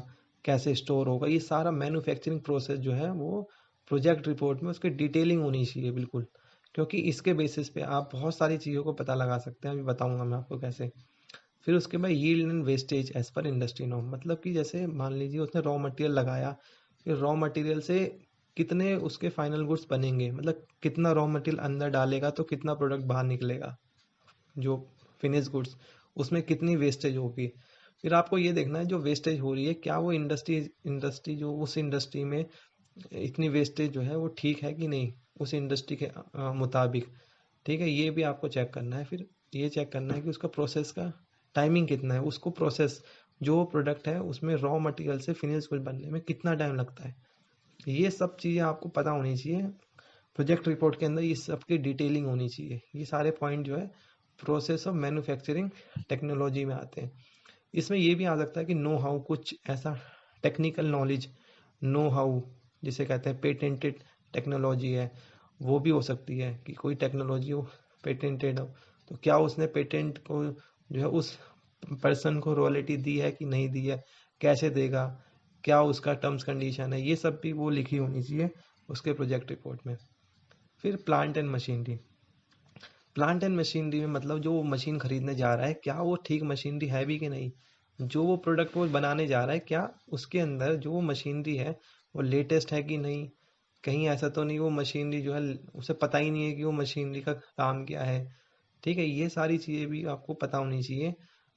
कैसे स्टोर होगा, ये सारा मैन्युफैक्चरिंग प्रोसेस जो है वो प्रोजेक्ट रिपोर्ट में उसकी डिटेलिंग होनी चाहिए बिल्कुल। क्योंकि इसके बेसिस पे आप बहुत सारी चीज़ों को पता लगा सकते हैं, अभी बताऊंगा मैं आपको कैसे। फिर उसके बाद yield and wastage as per industry norm, मतलब कि जैसे मान लीजिए उसने रॉ मटेरियल लगाया, फिर रॉ मटेरियल से कितने उसके फाइनल गुड्स बनेंगे, मतलब कितना रॉ मटेरियल अंदर डालेगा तो कितना प्रोडक्ट बाहर निकलेगा, जो फिनिश गुड्स, उसमें कितनी वेस्टेज होगी। फिर आपको ये देखना है जो वेस्टेज हो रही है क्या वो इंडस्ट्री इंडस्ट्री जो उस इंडस्ट्री में इतनी वेस्टेज जो है वो ठीक है कि नहीं, उस इंडस्ट्री के मुताबिक। ठीक है, ये भी आपको चेक करना है। फिर ये चेक करना है कि उसका प्रोसेस का टाइमिंग कितना है, उसको प्रोसेस जो प्रोडक्ट है उसमें रॉ मटेरियल से फिनिश गुड बनने में कितना टाइम लगता है, ये सब चीज़ें आपको पता होनी चाहिए। प्रोजेक्ट रिपोर्ट के अंदर ये सब की डिटेलिंग होनी चाहिए। ये सारे पॉइंट जो है प्रोसेस ऑफ मैन्युफैक्चरिंग टेक्नोलॉजी में आते हैं। इसमें ये भी आ सकता है कि नो हाउ, कुछ ऐसा टेक्निकल नॉलेज, नो हाउ जिसे कहते हैं पेटेंटेड टेक्नोलॉजी है, वो भी हो सकती है कि कोई टेक्नोलॉजी हो पेटेंटेड हो, तो क्या उसने पेटेंट को जो है उस पर्सन को रॉयल्टी दी है कि नहीं दी है, कैसे देगा, क्या उसका टर्म्स कंडीशन है, ये सब भी वो लिखी होनी चाहिए उसके प्रोजेक्ट रिपोर्ट में। फिर plant and machinery. Plant and machinery में मतलब जो वो मशीन खरीदने जा रहा है क्या वो ठीक मशीनरी है भी कि नहीं, जो वो प्रोडक्ट वो बनाने जा रहा है क्या उसके अंदर जो वो मशीनरी है वो लेटेस्ट है कि नहीं, कहीं ऐसा तो नहीं वो मशीनरी जो है उसे पता ही नहीं है कि वो मशीनरी का काम क्या है। ठीक है, ये सारी चीज़ें भी आपको पता होनी चाहिए।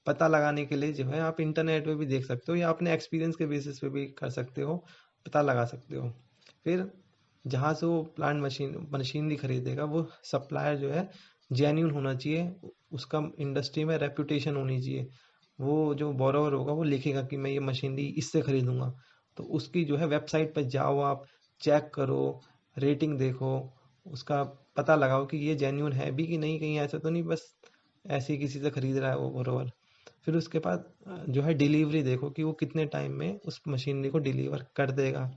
पता लगाने के लिए जो है आप इंटरनेट पे भी देख सकते हो या अपने एक्सपीरियंस के बेसिस पे भी कर सकते हो, पता लगा सकते हो। फिर जहाँ से वो प्लांट मशीनरी खरीदेगा वो सप्लायर जो है जेन्यून होना चाहिए, उसका इंडस्ट्री में रेपुटेशन होनी चाहिए। वो जो बोरोवर होगा वो लिखेगा कि मैं ये मशीनरी इससे खरीदूंगा, तो उसकी जो है वेबसाइट पर जाओ, आप चेक करो, रेटिंग देखो, उसका पता लगाओ कि ये जेन्यून है भी कि नहीं, कहीं ऐसा तो नहीं बस ऐसे ही किसी से खरीद रहा है वो बोरोवर। फिर उसके बाद जो है डिलीवरी देखो कि वो कितने टाइम में उस मशीनरी को डिलीवर कर देगा।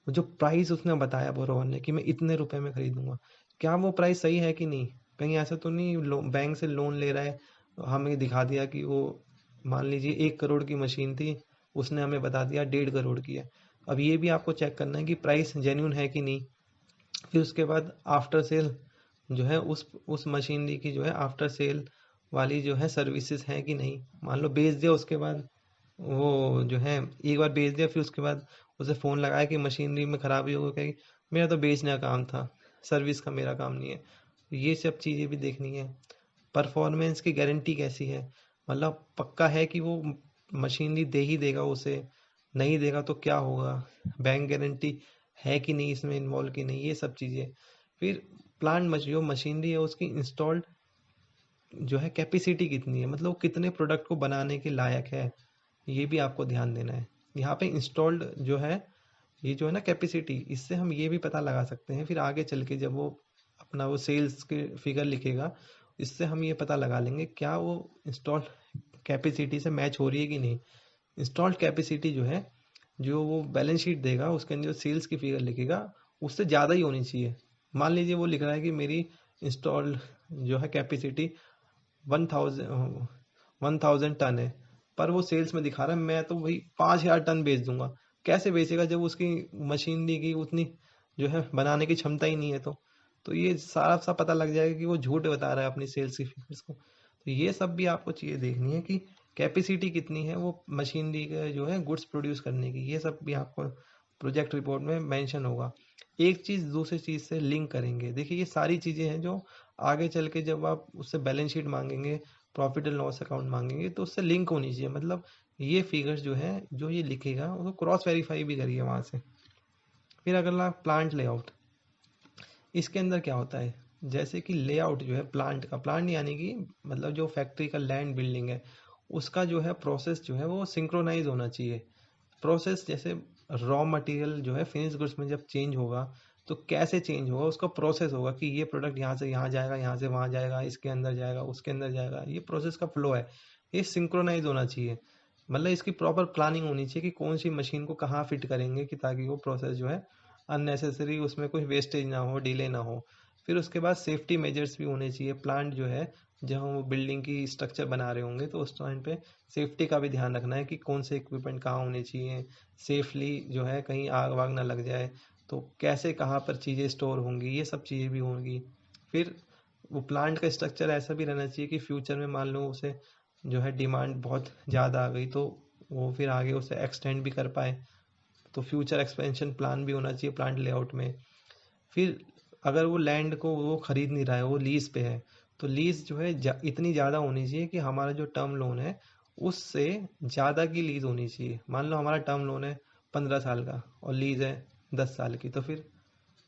जो प्राइस उसने बताया बोरोवर ने कि मैं इतने रुपए में खरीदूंगा, क्या वो प्राइस सही है कि नहीं, कहीं ऐसा तो नहीं बैंक से लोन ले रहा है, हमें दिखा दिया कि वो मान लीजिए 1 करोड़ की मशीन थी, उसने हमें बता दिया 1.5 करोड़ की है। अब ये भी आपको चेक करना है कि प्राइस जेन्यून है कि नहीं। फिर उसके बाद आफ्टर सेल जो है उस मशीनरी की जो है आफ्टर सेल वाली जो है सर्विसेज हैं कि नहीं। मान लो बेच दिया, उसके बाद वो जो है एक बार बेच दिया, फिर उसके बाद उसे फ़ोन लगाया कि मशीनरी में ख़राबी हो गई, कहेगी मेरा तो बेचने का काम था, सर्विस का मेरा काम नहीं है। ये सब चीज़ें भी देखनी है। परफॉर्मेंस की गारंटी कैसी है, मतलब पक्का है कि वो मशीनरी दे ही देगा उसे, नहीं देगा तो क्या होगा, बैंक गारंटी है कि नहीं इसमें इन्वॉल्व की नहीं, ये सब चीज़ें। फिर प्लांट जो मशीनरी है उसकी इंस्टॉल्ड जो है कैपेसिटी कितनी है, मतलब वो कितने प्रोडक्ट को बनाने के लायक है, ये भी आपको ध्यान देना है। यहाँ पे इंस्टॉल्ड जो है ये जो है ना कैपेसिटी, इससे हम ये भी पता लगा सकते हैं फिर आगे चल के जब वो अपना वो सेल्स के फिगर लिखेगा, इससे हम ये पता लगा लेंगे क्या वो इंस्टॉल्ड कैपेसिटी से मैच हो रही है कि नहीं। इंस्टॉल्ड कैपेसिटी जो है, जो वो बैलेंस शीट देगा उसके अंदर जो सेल्स की फिगर लिखेगा उससे ज़्यादा ही होनी चाहिए। मान लीजिए वो लिख रहा है कि मेरी इंस्टॉल्ड जो है कैपेसिटी 1000 टन है, पर वो सेल्स में दिखा रहा है मैं तो वही 5000 टन बेच दूंगा। कैसे बेचेगा जब उसकी मशीनरी की उतनी जो है बनाने की क्षमता ही नहीं है। तो ये सारा सा पता लग जाएगा कि वो झूठ बता रहा है अपनी सेल्स की फिगर्स को। तो ये सब भी आपको चीज़ें देखनी है कि कैपेसिटी कितनी है वो मशीनरी का जो है गुड्स प्रोड्यूस करने की, ये सब भी आपको प्रोजेक्ट रिपोर्ट में मेंशन होगा। एक चीज़ दूसरी चीज़ से लिंक करेंगे, देखिए ये सारी चीज़ें हैं जो आगे चल के जब आप उससे बैलेंस शीट मांगेंगे, प्रॉफिट एंड लॉस अकाउंट मांगेंगे, तो उससे लिंक होनी चाहिए। मतलब ये फिगर्स जो है जो ये लिखेगा उसको क्रॉस वेरीफाई भी करिए वहां से। फिर अगला प्लांट लेआउट। इसके अंदर क्या होता है, जैसे कि लेआउट जो है प्लांट का, प्लांट यानी कि मतलब जो फैक्ट्री का लैंड बिल्डिंग है उसका जो है प्रोसेस जो है वो सिंक्रोनाइज होना चाहिए। प्रोसेस जैसे रॉ मटेरियल जो है फिनिश गुड्स में जब चेंज होगा तो कैसे चेंज होगा, उसका प्रोसेस होगा कि ये प्रोडक्ट यहाँ से यहाँ जाएगा, यहाँ से वहाँ जाएगा, इसके अंदर जाएगा, उसके अंदर जाएगा, ये प्रोसेस का फ्लो है, ये सिंक्रोनाइज होना चाहिए। मतलब इसकी प्रॉपर प्लानिंग होनी चाहिए कि कौन सी मशीन को कहाँ फिट करेंगे कि ताकि वो प्रोसेस जो है अननेसेसरी उसमें कोई वेस्टेज ना हो, डिले ना हो। फिर उसके बाद सेफ्टी मेजर्स भी होने चाहिए। प्लांट जो है जब हम वो बिल्डिंग की स्ट्रक्चर बना रहे होंगे तो उस टाइम पे सेफ्टी का भी ध्यान रखना है कि कौन से इक्विपमेंट कहाँ होने चाहिए, सेफली जो है कहीं आग वाग ना लग जाए, तो कैसे कहाँ पर चीज़ें स्टोर होंगी, ये सब चीज़ें भी होंगी। फिर वो प्लांट का स्ट्रक्चर ऐसा भी रहना चाहिए कि फ्यूचर में मान लो उसे जो है डिमांड बहुत ज़्यादा आ गई तो वो फिर आगे उसे एक्सटेंड भी कर पाए, तो फ्यूचर एक्सपेंशन प्लान भी होना चाहिए प्लांट लेआउट में। फिर अगर वो लैंड को वो खरीद नहीं रहा है, वो लीज पे है, तो लीज जो है इतनी ज़्यादा होनी चाहिए कि हमारा जो टर्म लोन है उससे ज़्यादा की लीज होनी चाहिए। मान लो हमारा टर्म लोन है 15 साल का और लीज है 10 साल की, तो फिर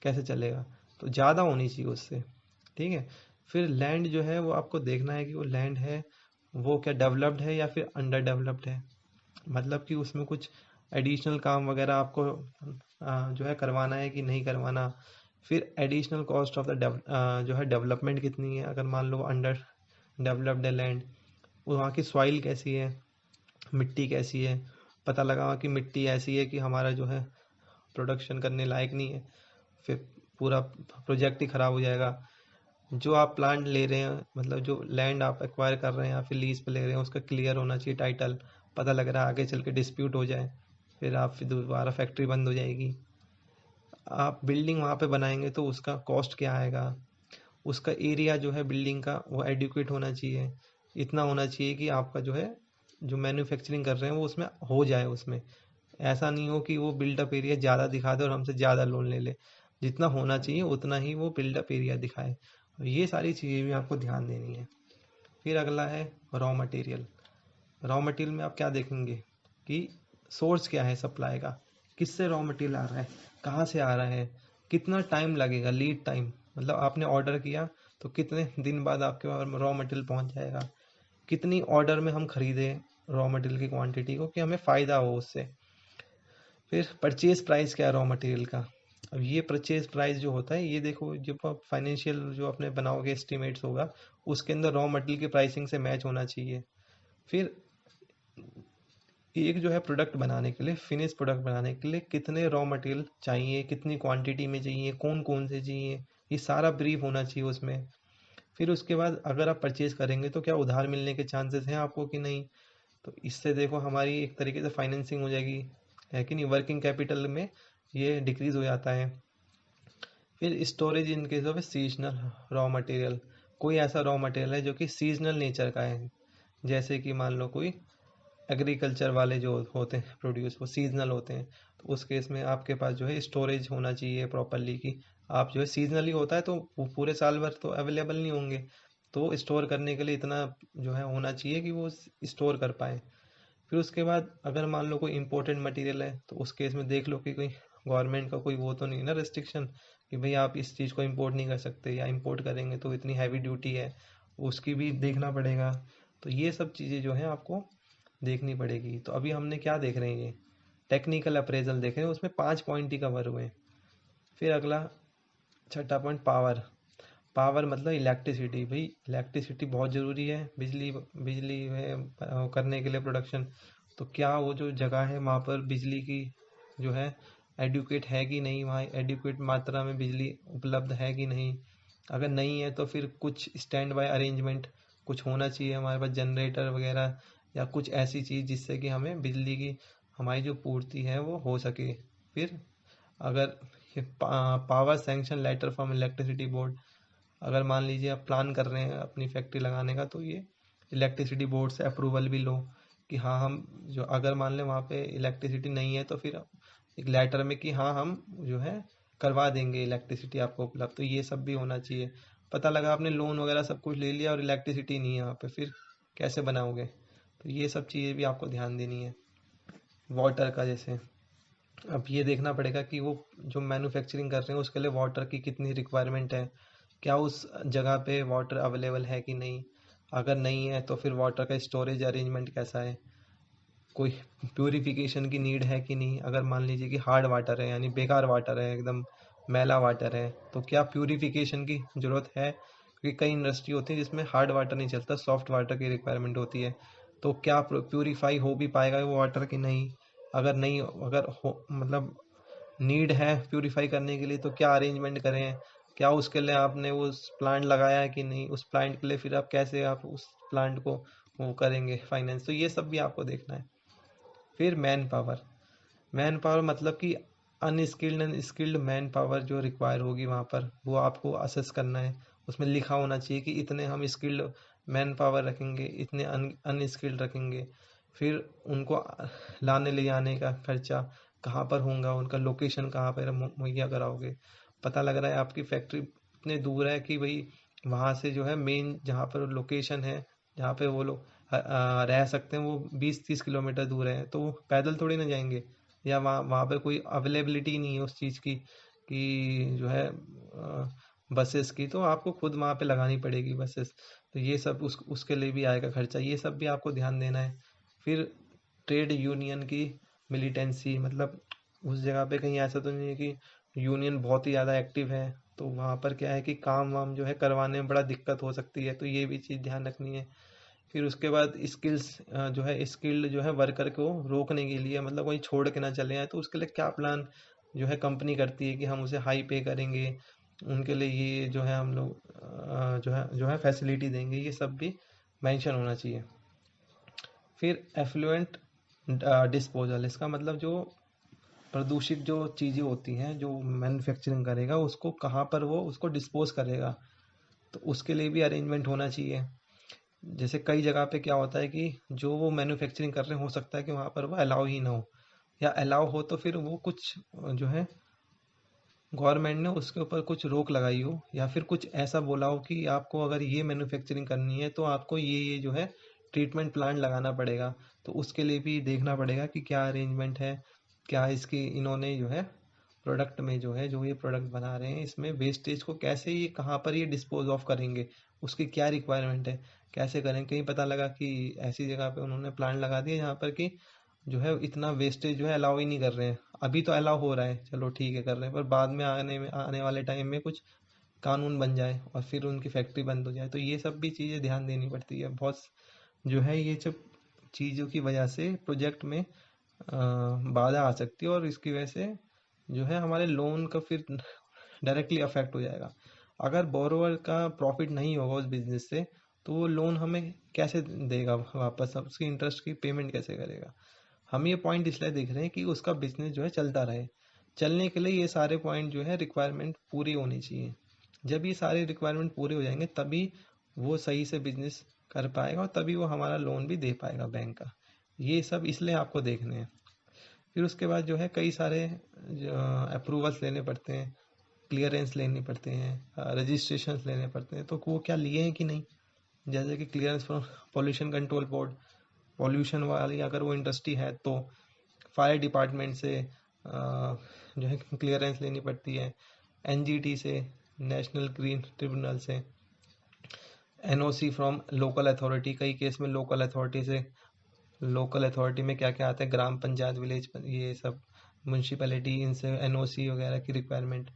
कैसे चलेगा। तो ज़्यादा होनी चाहिए उससे, ठीक है। फिर लैंड जो है वो आपको देखना है कि वो लैंड है वो क्या डेवलप्ड है या फिर अंडर डेवलप्ड है, मतलब कि उसमें कुछ एडिशनल काम वगैरह आपको जो है करवाना है कि नहीं करवाना। फिर एडिशनल कॉस्ट ऑफ द जो है डेवलपमेंट कितनी है, अगर मान लो अंडर डेवलप्ड है लैंड, वहाँ की सॉइल कैसी है, मिट्टी कैसी है, पता लगा कि मिट्टी ऐसी है कि हमारा जो है प्रोडक्शन करने लायक नहीं है, फिर पूरा प्रोजेक्ट ही खराब हो जाएगा। जो आप प्लांट ले रहे हैं, मतलब जो लैंड आप एक्वायर कर रहे हैं या फिर लीज पे ले रहे हैं, उसका क्लियर होना चाहिए टाइटल। पता लग रहा है आगे चल के डिस्प्यूट हो जाए, फिर आप फिर दोबारा फैक्ट्री बंद हो जाएगी। आप बिल्डिंग वहाँ पे बनाएंगे तो उसका कॉस्ट क्या आएगा, उसका एरिया जो है बिल्डिंग का वो एडिक्वेट होना चाहिए, इतना होना चाहिए कि आपका जो है जो मैन्युफैक्चरिंग कर रहे हैं वो उसमें हो जाए। उसमें ऐसा नहीं हो कि वो बिल्डअप एरिया ज़्यादा दिखा दे और हमसे ज़्यादा लोन ले ले, जितना होना चाहिए उतना ही वो बिल्डअप एरिया दिखाए। ये सारी चीज़ें भी आपको ध्यान देनी है। फिर अगला है रॉ मटेरियल। रॉ मटेरियल में आप क्या देखेंगे कि सोर्स क्या है सप्लाई का, किससे रॉ मटेरियल आ रहा है, कहाँ से आ रहा है, कितना टाइम लगेगा, लीड टाइम, मतलब आपने ऑर्डर किया तो कितने दिन बाद आपके पास रॉ मटेरियल पहुंच जाएगा, कितनी ऑर्डर में हम खरीदे रॉ मटेरियल की क्वांटिटी को कि हमें फ़ायदा हो उससे। फिर परचेज प्राइस क्या है रॉ मटेरियल का। अब ये परचेज प्राइस जो होता है, ये देखो जब आप फाइनेंशियल जो अपने बनाओगे एस्टिमेट्स होगा, उसके अंदर रॉ मटेरियल की प्राइसिंग से मैच होना चाहिए। फिर एक जो है प्रोडक्ट बनाने के लिए, फिनिश प्रोडक्ट बनाने के लिए कितने रॉ मटेरियल चाहिए, कितनी क्वांटिटी में चाहिए, कौन कौन से चाहिए, ये सारा ब्रीफ होना चाहिए उसमें। फिर उसके बाद अगर आप परचेज करेंगे तो क्या उधार मिलने के चांसेस हैं आपको कि नहीं, तो इससे देखो हमारी एक तरीके से फाइनेंसिंग हो जाएगी, है कि नहीं, वर्किंग कैपिटल में ये डिक्रीज हो जाता है। फिर storage in case of seasonal raw material, कोई ऐसा रॉ मटेरियल है जो कि सीजनल नेचर का है, जैसे कि मान लो कोई एग्रीकल्चर वाले जो होते हैं प्रोड्यूस वो सीजनल होते हैं, तो उस केस में आपके पास जो है स्टोरेज होना चाहिए प्रॉपरली, कि आप जो है सीजनली होता है तो वो पूरे साल भर तो अवेलेबल नहीं होंगे, तो स्टोर करने के लिए इतना जो है होना चाहिए कि वो स्टोर कर पाए। फिर उसके बाद अगर मान लो कोई इंपोर्टेड मटेरियल है तो उस केस में देख लो कि कोई गवर्नमेंट का कोई वो तो नहीं ना रिस्ट्रिक्शन, कि भाई आप इस चीज़ को इंपोर्ट नहीं कर सकते, या इंपोर्ट करेंगे तो इतनी हैवी ड्यूटी है, उसकी भी देखना पड़ेगा। तो ये सब चीज़ें जो है आपको देखनी पड़ेगी। तो अभी हमने क्या देख रहे हैं, ये टेक्निकल अप्रेजल देख रहे हैं, उसमें 5 पॉइंट ही कवर हुए हैं। फिर अगला छठा पॉइंट पावर। पावर मतलब इलेक्ट्रिसिटी, भाई इलेक्ट्रिसिटी बहुत ज़रूरी है, बिजली बिजली है करने के लिए प्रोडक्शन। तो क्या वो जो जगह है वहाँ पर बिजली की जो है एडुकेट है कि नहीं, वहाँ एडुकेट मात्रा में बिजली उपलब्ध है कि नहीं। अगर नहीं है तो फिर कुछ स्टैंड बाय अरेंजमेंट कुछ होना चाहिए हमारे पास, जनरेटर वगैरह या कुछ ऐसी चीज़ जिससे कि हमें बिजली की हमारी जो पूर्ति है वो हो सके। फिर अगर power sanction letter from electricity board, अगर मान लीजिए आप प्लान कर रहे हैं अपनी फैक्ट्री लगाने का, तो ये इलेक्ट्रिसिटी बोर्ड से अप्रूवल भी लो कि हाँ हम जो, अगर मान लें वहाँ पे इलेक्ट्रिसिटी नहीं है तो फिर एक लेटर में कि हाँ हम जो है करवा देंगे इलेक्ट्रिसिटी आपको उपलब्ध, तो ये सब भी होना चाहिए। पता लगा आपने लोन वगैरह सब कुछ ले लिया और इलेक्ट्रिसिटी नहीं है वहाँ पे, फिर कैसे बनाओगे, तो ये सब चीज़ें भी आपको ध्यान देनी है। वाटर का जैसे, अब ये देखना पड़ेगा कि वो जो मैन्युफैक्चरिंग कर रहे हैं उसके लिए वाटर की कितनी रिक्वायरमेंट है, क्या उस जगह पे वाटर अवेलेबल है कि नहीं, अगर नहीं है तो फिर वाटर का स्टोरेज अरेंजमेंट कैसा है, कोई प्यूरिफिकेशन की नीड है कि नहीं। अगर मान लीजिए कि हार्ड वाटर है यानी बेकार वाटर है, एकदम मैला वाटर है, तो क्या प्यूरिफिकेशन की ज़रूरत है, क्योंकि कई इंडस्ट्री होती है जिसमें हार्ड वाटर नहीं चलता, सॉफ्ट वाटर की रिक्वायरमेंट होती है। तो क्या प्यूरिफाई हो भी पाएगा वो वाटर कि नहीं, अगर नहीं, अगर हो मतलब नीड है प्यूरिफाई करने के लिए, तो क्या अरेंजमेंट करें, क्या उसके लिए आपने उस प्लांट लगाया है कि नहीं, उस प्लांट के लिए फिर आप कैसे आप उस प्लांट को वो करेंगे फाइनेंस, तो ये सब भी आपको देखना है। फिर मैन पावर। मैन पावर मतलब कि unskilled and skilled man power जो रिक्वायर होगी वहाँ पर, वो आपको असेस करना है। उसमें लिखा होना चाहिए कि इतने हम स्किल्ड मैन पावर रखेंगे, इतने अनस्किल्ड रखेंगे। फिर उनको लाने ले जाने का खर्चा कहाँ पर होगा, उनका लोकेशन कहाँ पर मुहैया कराओगे। पता लग रहा है आपकी फैक्ट्री इतने दूर है कि भाई वहाँ से जो है मेन जहाँ पर लोकेशन है, जहाँ पे वो लोग रह सकते हैं, वो 20-30 किलोमीटर दूर है, तो वो पैदल थोड़ी ना जाएंगे, या वहाँ वहाँ पे कोई अवेलेबिलिटी नहीं है उस चीज़ की कि जो है बसेस की, तो आपको खुद वहाँ पे लगानी पड़ेगी बसेस। तो ये सब उसके लिए भी आएगा खर्चा, ये सब भी आपको ध्यान देना है। फिर ट्रेड यूनियन की मिलिटेंसी, मतलब उस जगह पे कहीं ऐसा तो नहीं है कि यूनियन बहुत ही ज़्यादा एक्टिव है, तो वहाँ पर क्या है कि काम वाम जो है करवाने में बड़ा दिक्कत हो सकती है, तो ये भी चीज़ ध्यान रखनी है। फिर उसके बाद स्किल्स जो है स्किल्ड जो है वर्कर को रोकने के लिए, मतलब कोई छोड़ के ना चले जाए, तो उसके लिए क्या प्लान जो है कंपनी करती है कि हम उसे हाई पे करेंगे, उनके लिए ये जो है हम लोग जो है फैसिलिटी देंगे, ये सब भी मेंशन होना चाहिए। फिर एफ्लुएंट डिस्पोजल, इसका मतलब जो प्रदूषित जो चीज़ें होती हैं जो मैन्युफैक्चरिंग करेगा, उसको कहाँ पर वो उसको डिस्पोज करेगा, तो उसके लिए भी अरेंजमेंट होना चाहिए। जैसे कई जगह पे क्या होता है कि जो वो मैन्युफैक्चरिंग कर रहे हैं, हो सकता है कि वहाँ पर वो अलाउ ही ना हो, या अलाउ हो तो फिर वो कुछ जो है गवर्नमेंट ने उसके ऊपर कुछ रोक लगाई हो, या फिर कुछ ऐसा बोला हो कि आपको अगर ये मैन्युफैक्चरिंग करनी है तो आपको ये जो है ट्रीटमेंट प्लांट लगाना पड़ेगा। तो उसके लिए भी देखना पड़ेगा कि क्या अरेंजमेंट है, क्या इसकी इन्होंने जो है प्रोडक्ट में जो है जो ये प्रोडक्ट बना रहे हैं इसमें वेस्टेज को कैसे, ये कहाँ पर ये डिस्पोज ऑफ करेंगे, उसकी क्या रिक्वायरमेंट है, कैसे करें। कहीं पता लगा कि ऐसी जगह पे उन्होंने प्लांट लगा दिया जहाँ पर कि जो है इतना वेस्टेज जो है अलाउ ही नहीं कर रहे हैं। अभी तो अलाउ हो रहा है, चलो ठीक है कर रहे हैं, पर बाद में आने वाले टाइम में कुछ कानून बन जाए और फिर उनकी फैक्ट्री बंद हो जाए, तो ये सब भी चीज़ें ध्यान देनी पड़ती है बहुत। जो है ये सब चीज़ों की वजह से प्रोजेक्ट में बाधा आ सकती है, और इसकी वजह से जो है हमारे लोन का फिर डायरेक्टली अफेक्ट हो जाएगा। अगर बोरोवर का प्रॉफिट नहीं होगा उस बिजनेस से, तो वो लोन हमें कैसे देगा वापस, अब उसकी इंटरेस्ट की पेमेंट कैसे करेगा। हम ये पॉइंट इसलिए देख रहे हैं कि उसका बिजनेस जो है चलता रहे। चलने के लिए ये सारे पॉइंट जो है रिक्वायरमेंट पूरी होनी चाहिए। जब ये सारे रिक्वायरमेंट पूरे हो जाएंगे तभी वो सही से बिजनेस कर पाएगा, और तभी वो हमारा लोन भी दे पाएगा बैंक का। ये सब इसलिए आपको देखने हैं। फिर उसके बाद जो है कई सारे अप्रूवल्स लेने पड़ते हैं, क्लियरेंस लेनी पड़ते हैं, रजिस्ट्रेशन लेने पड़ते हैं, तो वो क्या लिए हैं कि नहीं। जैसे कि clearance from pollution control board, pollution वाली अगर वो इंडस्ट्री है तो फायर डिपार्टमेंट से जो है क्लियरेंस लेनी पड़ती है, एनजीटी से, नेशनल ग्रीन ट्रिब्यूनल से, एनओसी फ्रॉम लोकल अथॉरिटी, कई केस में लोकल अथॉरिटी से। लोकल अथॉरिटी में क्या क्या आता है, ग्राम पंचायत, विलेज, ये सब म्यूनसिपैलिटी, इनसे एनओसी वगैरह की रिक्वायरमेंट।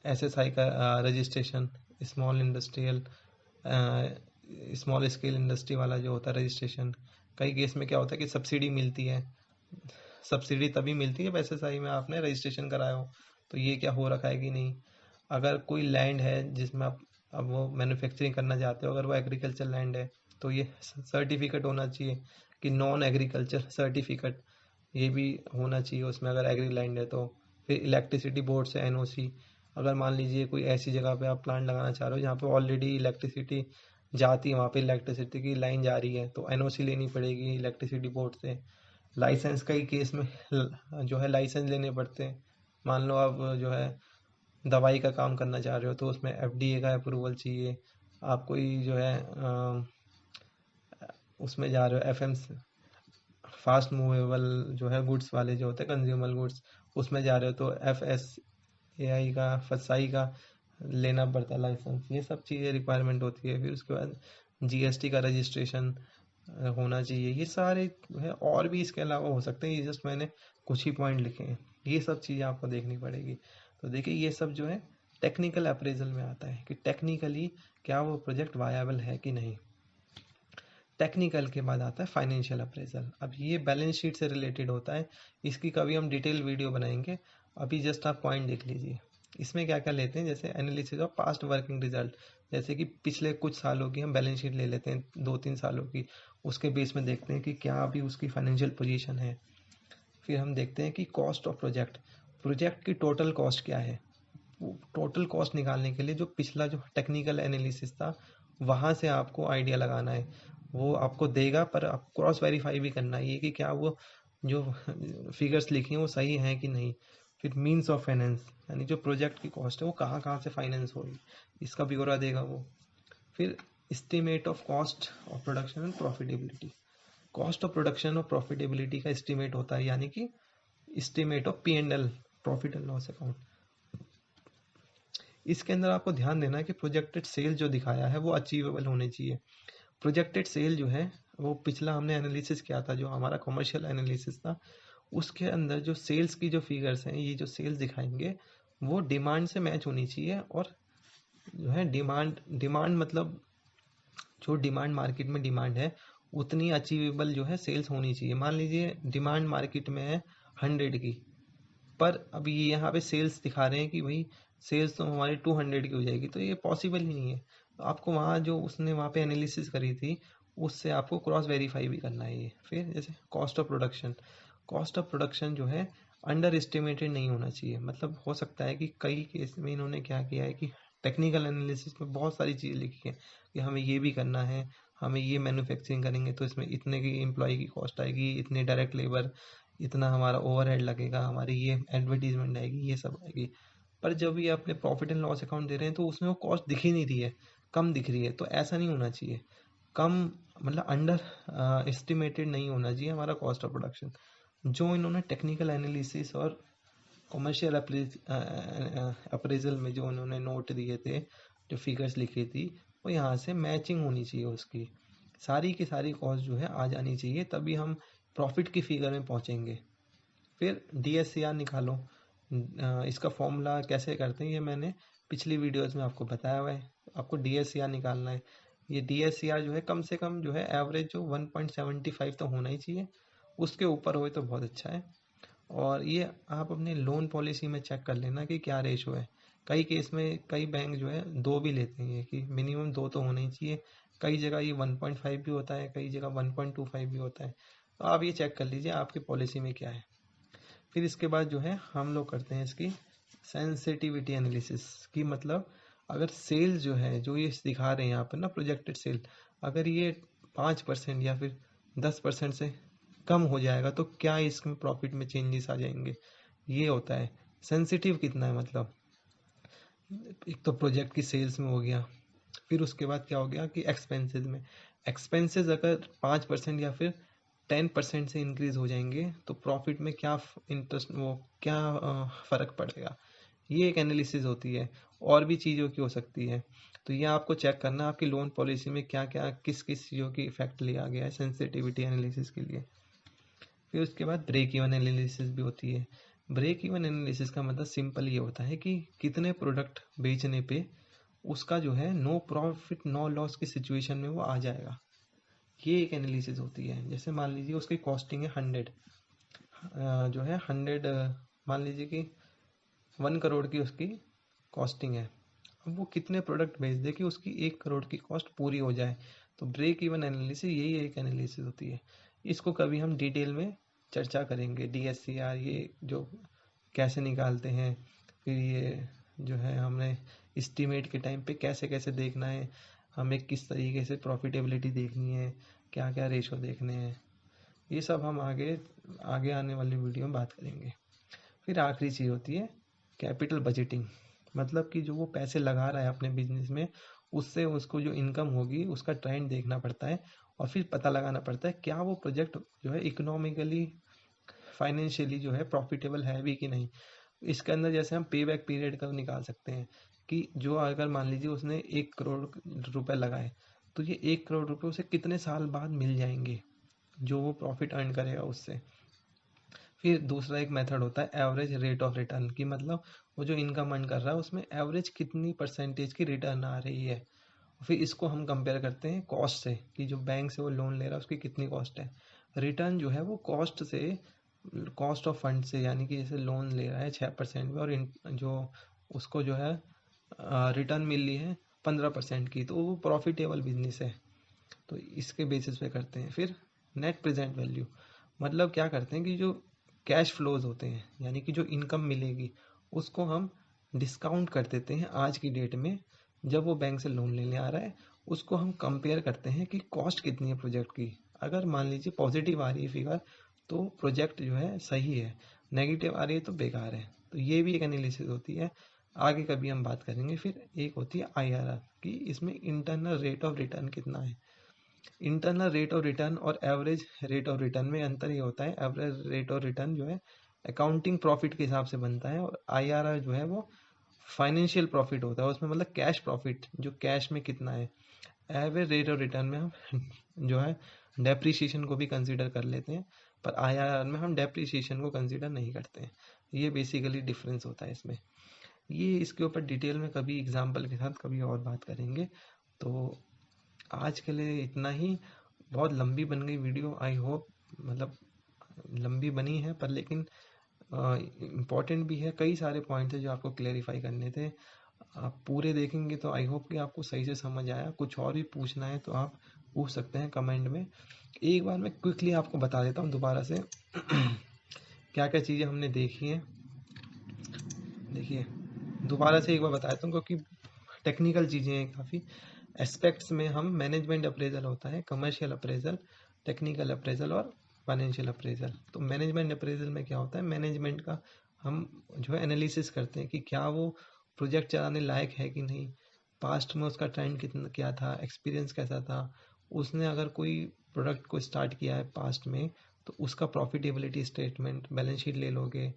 एसएसआई का registration, small industrial small scale industry वाला जो होता है रजिस्ट्रेशन। कई केस में क्या होता है कि सब्सिडी मिलती है, सब्सिडी तभी मिलती है जब एसएसआई में आपने रजिस्ट्रेशन कराया हो, तो ये क्या हो रखा है कि नहीं। अगर कोई लैंड है जिसमें आप अब वो मैन्युफैक्चरिंग करना चाहते हो, अगर वो एग्रीकल्चर लैंड है, तो ये सर्टिफिकेट होना चाहिए कि नॉन एग्रीकल्चर सर्टिफिकेट, ये भी होना चाहिए उसमें अगर एग्री लैंड है तो। फिर इलेक्ट्रिसिटी बोर्ड से एनओसी, अगर मान लीजिए कोई ऐसी जगह पे आप प्लांट लगाना चाह रहे हो जहाँ पे ऑलरेडी इलेक्ट्रिसिटी जाती है, वहाँ पे इलेक्ट्रिसिटी की लाइन जा रही है, तो एनओसी लेनी पड़ेगी इलेक्ट्रिसिटी बोर्ड से। लाइसेंस कई केस में जो है लाइसेंस लेने पड़ते हैं। मान लो आप जो है दवाई का काम करना चाह रहे हो, तो उसमें एफडीए का अप्रूवल चाहिए। आप कोई जो है उसमें जा रहे हो एफएम, फास्ट मूवेबल जो है गुड्स वाले जो होते हैं कंज्यूमर गुड्स, उसमें जा रहे हो तो एफएसएआई का, फसाई का लेना पड़ता है लाइसेंस। ये सब चीज़ें रिक्वायरमेंट होती है। फिर उसके बाद जीएसटी का रजिस्ट्रेशन होना चाहिए। ये सारे जो है और भी इसके अलावा हो सकते हैं, ये जस्ट मैंने कुछ ही पॉइंट लिखे हैं। ये सब चीज़ें आपको देखनी पड़ेगी। तो देखिए ये सब जो है टेक्निकल अप्रेजल में आता है कि टेक्निकली क्या वो प्रोजेक्ट वायबल है कि नहीं। टेक्निकल के बाद आता है फाइनेंशियल अप्रेजल। अब ये बैलेंस शीट से रिलेटेड होता है, इसकी कभी हम डिटेल वीडियो बनाएंगे, अभी जस्ट आप पॉइंट देख लीजिए। इसमें क्या क्या लेते हैं, जैसे analysis of past working result, जैसे कि पिछले कुछ सालों की हम बैलेंस शीट ले लेते हैं, 2-3 सालों की, उसके बेस में देखते हैं कि क्या अभी उसकी फाइनेंशियल पोजीशन है। फिर हम देखते हैं कि कॉस्ट ऑफ प्रोजेक्ट, प्रोजेक्ट की टोटल कॉस्ट क्या है। टोटल कॉस्ट निकालने के लिए जो पिछला जो टेक्निकल एनालिसिस था, वहाँ से आपको आइडिया लगाना है। वो आपको देगा, पर आप क्रॉस वेरीफाई भी करना है ये कि क्या वो जो फिगर्स लिखी हैं वो सही हैं कि नहीं। फिर मीन्स ऑफ फाइनेंस, यानी जो प्रोजेक्ट की कॉस्ट है वो कहाँ कहाँ से फाइनेंस होगी, इसका ब्यौरा देगा वो। फिर estimate of cost of production and profitability, cost of production और प्रॉफिटेबिलिटी का एस्टिमेट होता है, यानी कि estimate of P and L, profit and loss account. इसके अंदर आपको ध्यान देना है कि प्रोजेक्टेड सेल जो दिखाया है वो अचीवेबल होने चाहिए। प्रोजेक्टेड सेल जो है वो पिछला हमने एनालिसिस किया था, जो हमारा कमर्शियल एनालिसिस था, उसके अंदर जो सेल्स की जो फिगर्स हैं, ये जो सेल्स दिखाएंगे वो डिमांड से मैच होनी चाहिए। और जो है डिमांड डिमांड मतलब जो डिमांड मार्केट में डिमांड है उतनी अचीवेबल जो है सेल्स होनी चाहिए। मान लीजिए डिमांड मार्केट में है 100 की, पर अब ये यहाँ पे सेल्स दिखा रहे हैं कि भाई सेल्स तो हमारी 200 की हो जाएगी, तो ये पॉसिबल ही नहीं है। तो आपको वहाँ जो उसने वहाँ पे एनालिसिस करी थी उससे आपको क्रॉस वेरीफाई भी करना है ये। फिर जैसे कॉस्ट ऑफ प्रोडक्शन जो है अंडर एस्टिमेटेड नहीं होना चाहिए। मतलब हो सकता है कि कई केस में इन्होंने क्या किया है कि टेक्निकल एनालिसिस में बहुत सारी चीज़ें लिखी है कि हमें ये भी करना है, हमें ये मैन्युफैक्चरिंग करेंगे तो इसमें इतने की एम्प्लॉय की कॉस्ट आएगी, इतने डायरेक्ट लेबर, इतना हमारा ओवरहेड लगेगा, हमारी ये एडवर्टीजमेंट आएगी, ये सब आएगी। पर जब ये अपने प्रॉफिट एंड लॉस अकाउंट दे रहे हैं तो उसमें वो कॉस्ट दिख ही नहीं रही है, कम दिख रही है। तो ऐसा नहीं होना चाहिए। कम मतलब अंडर एस्टिमेटेड नहीं होना चाहिए हमारा कॉस्ट ऑफ प्रोडक्शन। जो इन्होंने टेक्निकल एनालिसिस और कमर्शियल अप्रेजल में जो उन्होंने नोट दिए थे, जो फिगर्स लिखी थी, वो यहाँ से मैचिंग होनी चाहिए उसकी। सारी की सारी कॉस्ट जो है आ जानी चाहिए, तभी हम प्रॉफिट की फिगर में पहुँचेंगे। फिर DSCR निकालो। इसका फॉर्मूला कैसे करते हैं ये मैंने पिछली वीडियोस में आपको बताया हुआ है। आपको DSCR निकालना है। ये DSCR जो है कम से कम जो है एवरेज जो 1.75 तो होना ही चाहिए, उसके ऊपर हो तो बहुत अच्छा है। और ये आप अपने लोन पॉलिसी में चेक कर लेना कि क्या रेशो है। कई केस में कई बैंक जो है 2 भी लेते हैं कि मिनिमम 2 तो होना ही चाहिए। कई जगह ये 1.5 भी होता है, कई जगह 1.25 भी होता है। तो आप ये चेक कर लीजिए आपकी पॉलिसी में क्या है। फिर इसके बाद जो है हम लोग करते हैं इसकी सेंसिटिविटी एनालिसिस की। मतलब अगर सेल जो है जो ये दिखा रहे हैं यहाँ पर ना प्रोजेक्टेड सेल, अगर ये 5% या फिर 10% से कम हो जाएगा तो क्या इसमें प्रॉफिट में चेंजेस आ जाएंगे, ये होता है। सेंसिटिव कितना है मतलब एक तो प्रोजेक्ट की सेल्स में हो गया, फिर उसके बाद क्या हो गया कि एक्सपेंसेस में। एक्सपेंसेस अगर 5% या फिर 10% से इंक्रीज हो जाएंगे तो प्रॉफिट में क्या इंटरेस्ट वो क्या फ़र्क पड़ेगा, ये एक एनालिसिस होती है। और भी चीज़ों की हो सकती है। तो ये आपको चेक करना आपकी लोन पॉलिसी में क्या क्या किस किस चीज़ों की इफेक्ट लिया गया है सेंसिटिविटी एनालिसिस के लिए। फिर उसके बाद ब्रेक इवन एनालिसिस भी होती है। ब्रेक इवन एनालिसिस का मतलब सिंपल ये होता है कि कितने प्रोडक्ट बेचने पे उसका जो है नो प्रॉफिट नो लॉस की सिचुएशन में वो आ जाएगा, ये एक एनालिसिस होती है। जैसे मान लीजिए उसकी कॉस्टिंग है 100, जो है 100, मान लीजिए कि 1 करोड़ की उसकी कॉस्टिंग है। अब वो कितने प्रोडक्ट बेच दे कि उसकी 1 करोड़ की कॉस्ट पूरी हो जाए। तो ब्रेक इवन एनालिसिस यही एक एनालिसिस होती है। इसको कभी हम डिटेल में चर्चा करेंगे। DSCR ये जो कैसे निकालते हैं, फिर ये जो है हमने इस्टीमेट के टाइम पे कैसे कैसे देखना है, हमें किस तरीके से प्रॉफिटेबिलिटी देखनी है, क्या क्या रेशो देखने हैं, ये सब हम आगे आगे आने वाली वीडियो में बात करेंगे। फिर आखिरी चीज़ होती है कैपिटल बजटिंग। मतलब कि जो वो पैसे लगा रहा है अपने बिजनेस में, उससे उसको जो इनकम होगी उसका ट्रेंड देखना पड़ता है और फिर पता लगाना पड़ता है क्या वो प्रोजेक्ट जो है इकोनॉमिकली फाइनेंशियली जो है प्रॉफिटेबल है भी कि नहीं। इसके अंदर जैसे हम पे बैक पीरियड का निकाल सकते हैं कि जो अगर मान लीजिए उसने 1 करोड़ रुपए लगाए तो ये 1 करोड़ रुपए उसे कितने साल बाद मिल जाएंगे जो वो प्रॉफिट अर्न करेगा उससे। फिर दूसरा एक मेथड होता है एवरेज रेट ऑफ रिटर्न की। मतलब वो जो इनकम अर्न कर रहा है उसमें एवरेज कितनी परसेंटेज की रिटर्न आ रही है। फिर इसको हम कंपेयर करते हैं कॉस्ट से कि जो बैंक से वो लोन ले रहा है उसकी कितनी कॉस्ट है। रिटर्न जो है वो कॉस्ट से कॉस्ट ऑफ फंड से, यानी कि जैसे लोन ले रहा है 6% में और जो उसको जो है रिटर्न मिल रही है 15% की, तो वो प्रॉफिटेबल बिजनेस है। तो इसके बेसिस पे करते हैं। फिर नेट प्रेजेंट वैल्यू, मतलब क्या करते हैं कि जो कैश फ्लोज होते हैं यानी कि जो इनकम मिलेगी उसको हम डिस्काउंट कर देते हैं आज की डेट में। जब वो बैंक से लोन लेने आ रहा है उसको हम कंपेयर करते हैं कि कॉस्ट कितनी है प्रोजेक्ट की। अगर मान लीजिए पॉजिटिव आ रही है फिगर तो प्रोजेक्ट जो है सही है, नेगेटिव आ रही है तो बेकार है। तो ये भी एक एनालिसिस होती है, आगे कभी हम बात करेंगे। फिर एक होती है IRR की, इसमें इंटरनल रेट ऑफ रिटर्न कितना है। इंटरनल रेट ऑफ रिटर्न और एवरेज रेट ऑफ रिटर्न में अंतर ये होता है, एवरेज रेट ऑफ रिटर्न जो है अकाउंटिंग प्रॉफिट के हिसाब से बनता है और IRR जो है वो फाइनेंशियल प्रॉफिट होता है, उसमें मतलब कैश प्रॉफिट, जो कैश में कितना है। एवरेज रेट ऑफ रिटर्न में हम जो है डेप्रिसिएशन को भी कंसीडर कर लेते हैं, पर आईआरआर में हम डेप्रिसिएशन को कंसीडर नहीं करते हैं। ये बेसिकली डिफरेंस होता है इसमें। ये इसके ऊपर डिटेल में कभी एग्जांपल के साथ कभी और बात करेंगे। तो आज के लिए इतना ही। बहुत लंबी बन गई वीडियो, आई होप, मतलब लंबी बनी है पर लेकिन इम्पॉर्टेंट भी है। कई सारे पॉइंट थे जो आपको क्लेरिफाई करने थे। आप पूरे देखेंगे तो आई होप कि आपको सही से समझ आया। कुछ और भी पूछना है तो आप पूछ सकते हैं कमेंट में। एक बार मैं क्विकली आपको बता देता हूँ दोबारा से क्या क्या चीज़ें हमने देखी हैं। देखिए, दोबारा से एक बार बता देता हूँ क्योंकि टेक्निकल चीज़ें हैं काफ़ी। एस्पेक्ट्स में हम मैनेजमेंट अप्रेजल होता है, कमर्शियल अप्रेजल, टेक्निकल अप्रेजल और फाइनेंशियल अप्रेजल। तो मैनेजमेंट अप्रेजल में क्या होता है, मैनेजमेंट का हम जो है एनालिसिस करते हैं कि क्या वो प्रोजेक्ट चलाने लायक है कि नहीं, पास्ट में उसका ट्रेंड कितना क्या था, एक्सपीरियंस कैसा था, उसने अगर कोई प्रोडक्ट को स्टार्ट किया है पास्ट में तो उसका प्रॉफिटेबिलिटी स्टेटमेंट, बैलेंस शीट ले लोगे।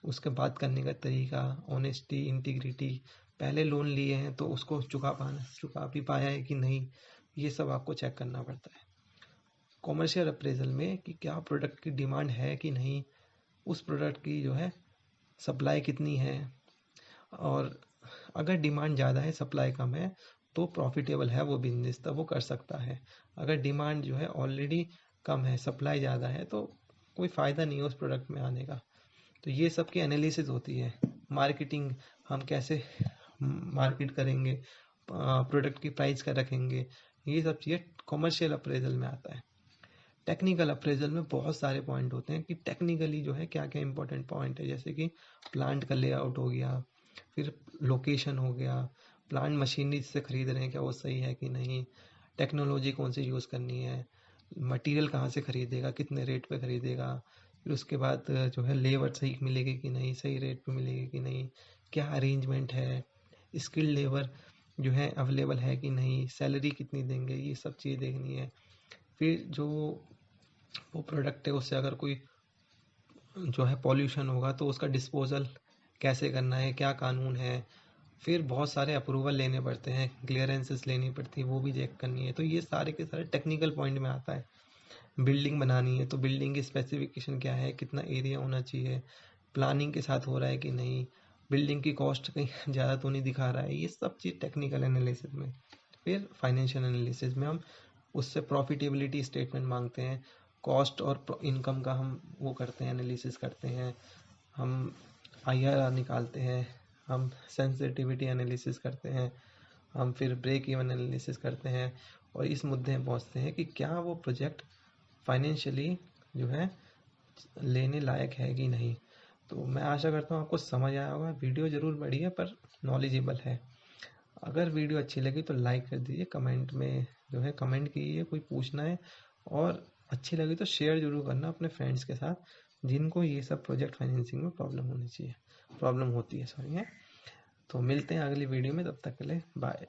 उसके बात करने का तरीका, ऑनेस्टी, इंटीग्रिटी, पहले लोन लिए हैं तो उसको चुका भी पाया है कि नहीं, ये सब आपको चेक करना पड़ता है। कॉमर्शियल अप्रेजल में कि क्या प्रोडक्ट की डिमांड है कि नहीं, उस प्रोडक्ट की जो है सप्लाई कितनी है, और अगर डिमांड ज़्यादा है सप्लाई कम है तो प्रॉफिटेबल है वो बिजनेस, तब वो कर सकता है। अगर डिमांड जो है ऑलरेडी कम है, सप्लाई ज़्यादा है, तो कोई फ़ायदा नहीं है उस प्रोडक्ट में आने का। तो ये सब की एनालिसिस होती है। मार्केटिंग, हम कैसे मार्केट करेंगे, प्रोडक्ट की प्राइस का रखेंगे, ये सब चीज़ें कॉमर्शियल अप्रेजल में आता है। टेक्निकल अप्रेजल में बहुत सारे पॉइंट होते हैं कि टेक्निकली जो है क्या क्या इंपॉर्टेंट पॉइंट है, जैसे कि प्लांट का लेआउट हो गया, फिर लोकेशन हो गया, प्लांट मशीनरी जिससे खरीद रहे हैं क्या वो सही है कि नहीं, टेक्नोलॉजी कौन सी यूज़ करनी है, मटेरियल कहाँ से खरीदेगा, कितने रेट पे खरीदेगा, फिर उसके बाद जो है लेबर सही मिलेगी कि नहीं, सही रेट पे मिलेगी कि नहीं, क्या अरेंजमेंट है, स्किल्ड लेबर जो है अवेलेबल है कि नहीं, सैलरी कितनी देंगे, ये सब चीज़ देखनी है। फिर जो वो प्रोडक्ट है उससे अगर कोई जो है पॉल्यूशन होगा तो उसका डिस्पोजल कैसे करना है, क्या कानून है। फिर बहुत सारे अप्रूवल लेने पड़ते हैं, क्लियरेंसेस लेनी पड़ती है, वो भी चेक करनी है। तो ये सारे के सारे टेक्निकल पॉइंट में आता है। बिल्डिंग बनानी है तो बिल्डिंग की स्पेसिफिकेशन क्या है, कितना एरिया होना चाहिए, प्लानिंग के साथ हो रहा है कि नहीं, बिल्डिंग की कॉस्ट कहीं ज़्यादा तो नहीं दिखा रहा है, ये सब चीज़ टेक्निकल एनालिसिस में। फिर फाइनेंशियल एनालिसिस में हम उससे प्रॉफिटेबिलिटी स्टेटमेंट मांगते हैं, कॉस्ट और इनकम का हम वो करते हैं, एनालिसिस करते हैं, हम आईआरआर निकालते हैं, हम सेंसिटिविटी एनालिसिस करते हैं, हम फिर ब्रेक इवन एनालिसिस करते हैं, और इस मुद्दे में पहुंचते हैं कि क्या वो प्रोजेक्ट फाइनेंशियली जो है लेने लायक है कि नहीं। तो मैं आशा करता हूँ आपको समझ आया होगा। वीडियो ज़रूर बड़ी है पर नॉलेजेबल है। अगर वीडियो अच्छी लगी तो लाइक कर दीजिए, कमेंट में जो है कमेंट कीजिए, कोई पूछना है, और अच्छी लगी तो शेयर जरूर करना अपने फ्रेंड्स के साथ जिनको ये सब प्रोजेक्ट फाइनेंसिंग में प्रॉब्लम होती है, सॉरी है। तो मिलते हैं अगली वीडियो में, तब तक के लिए बाय।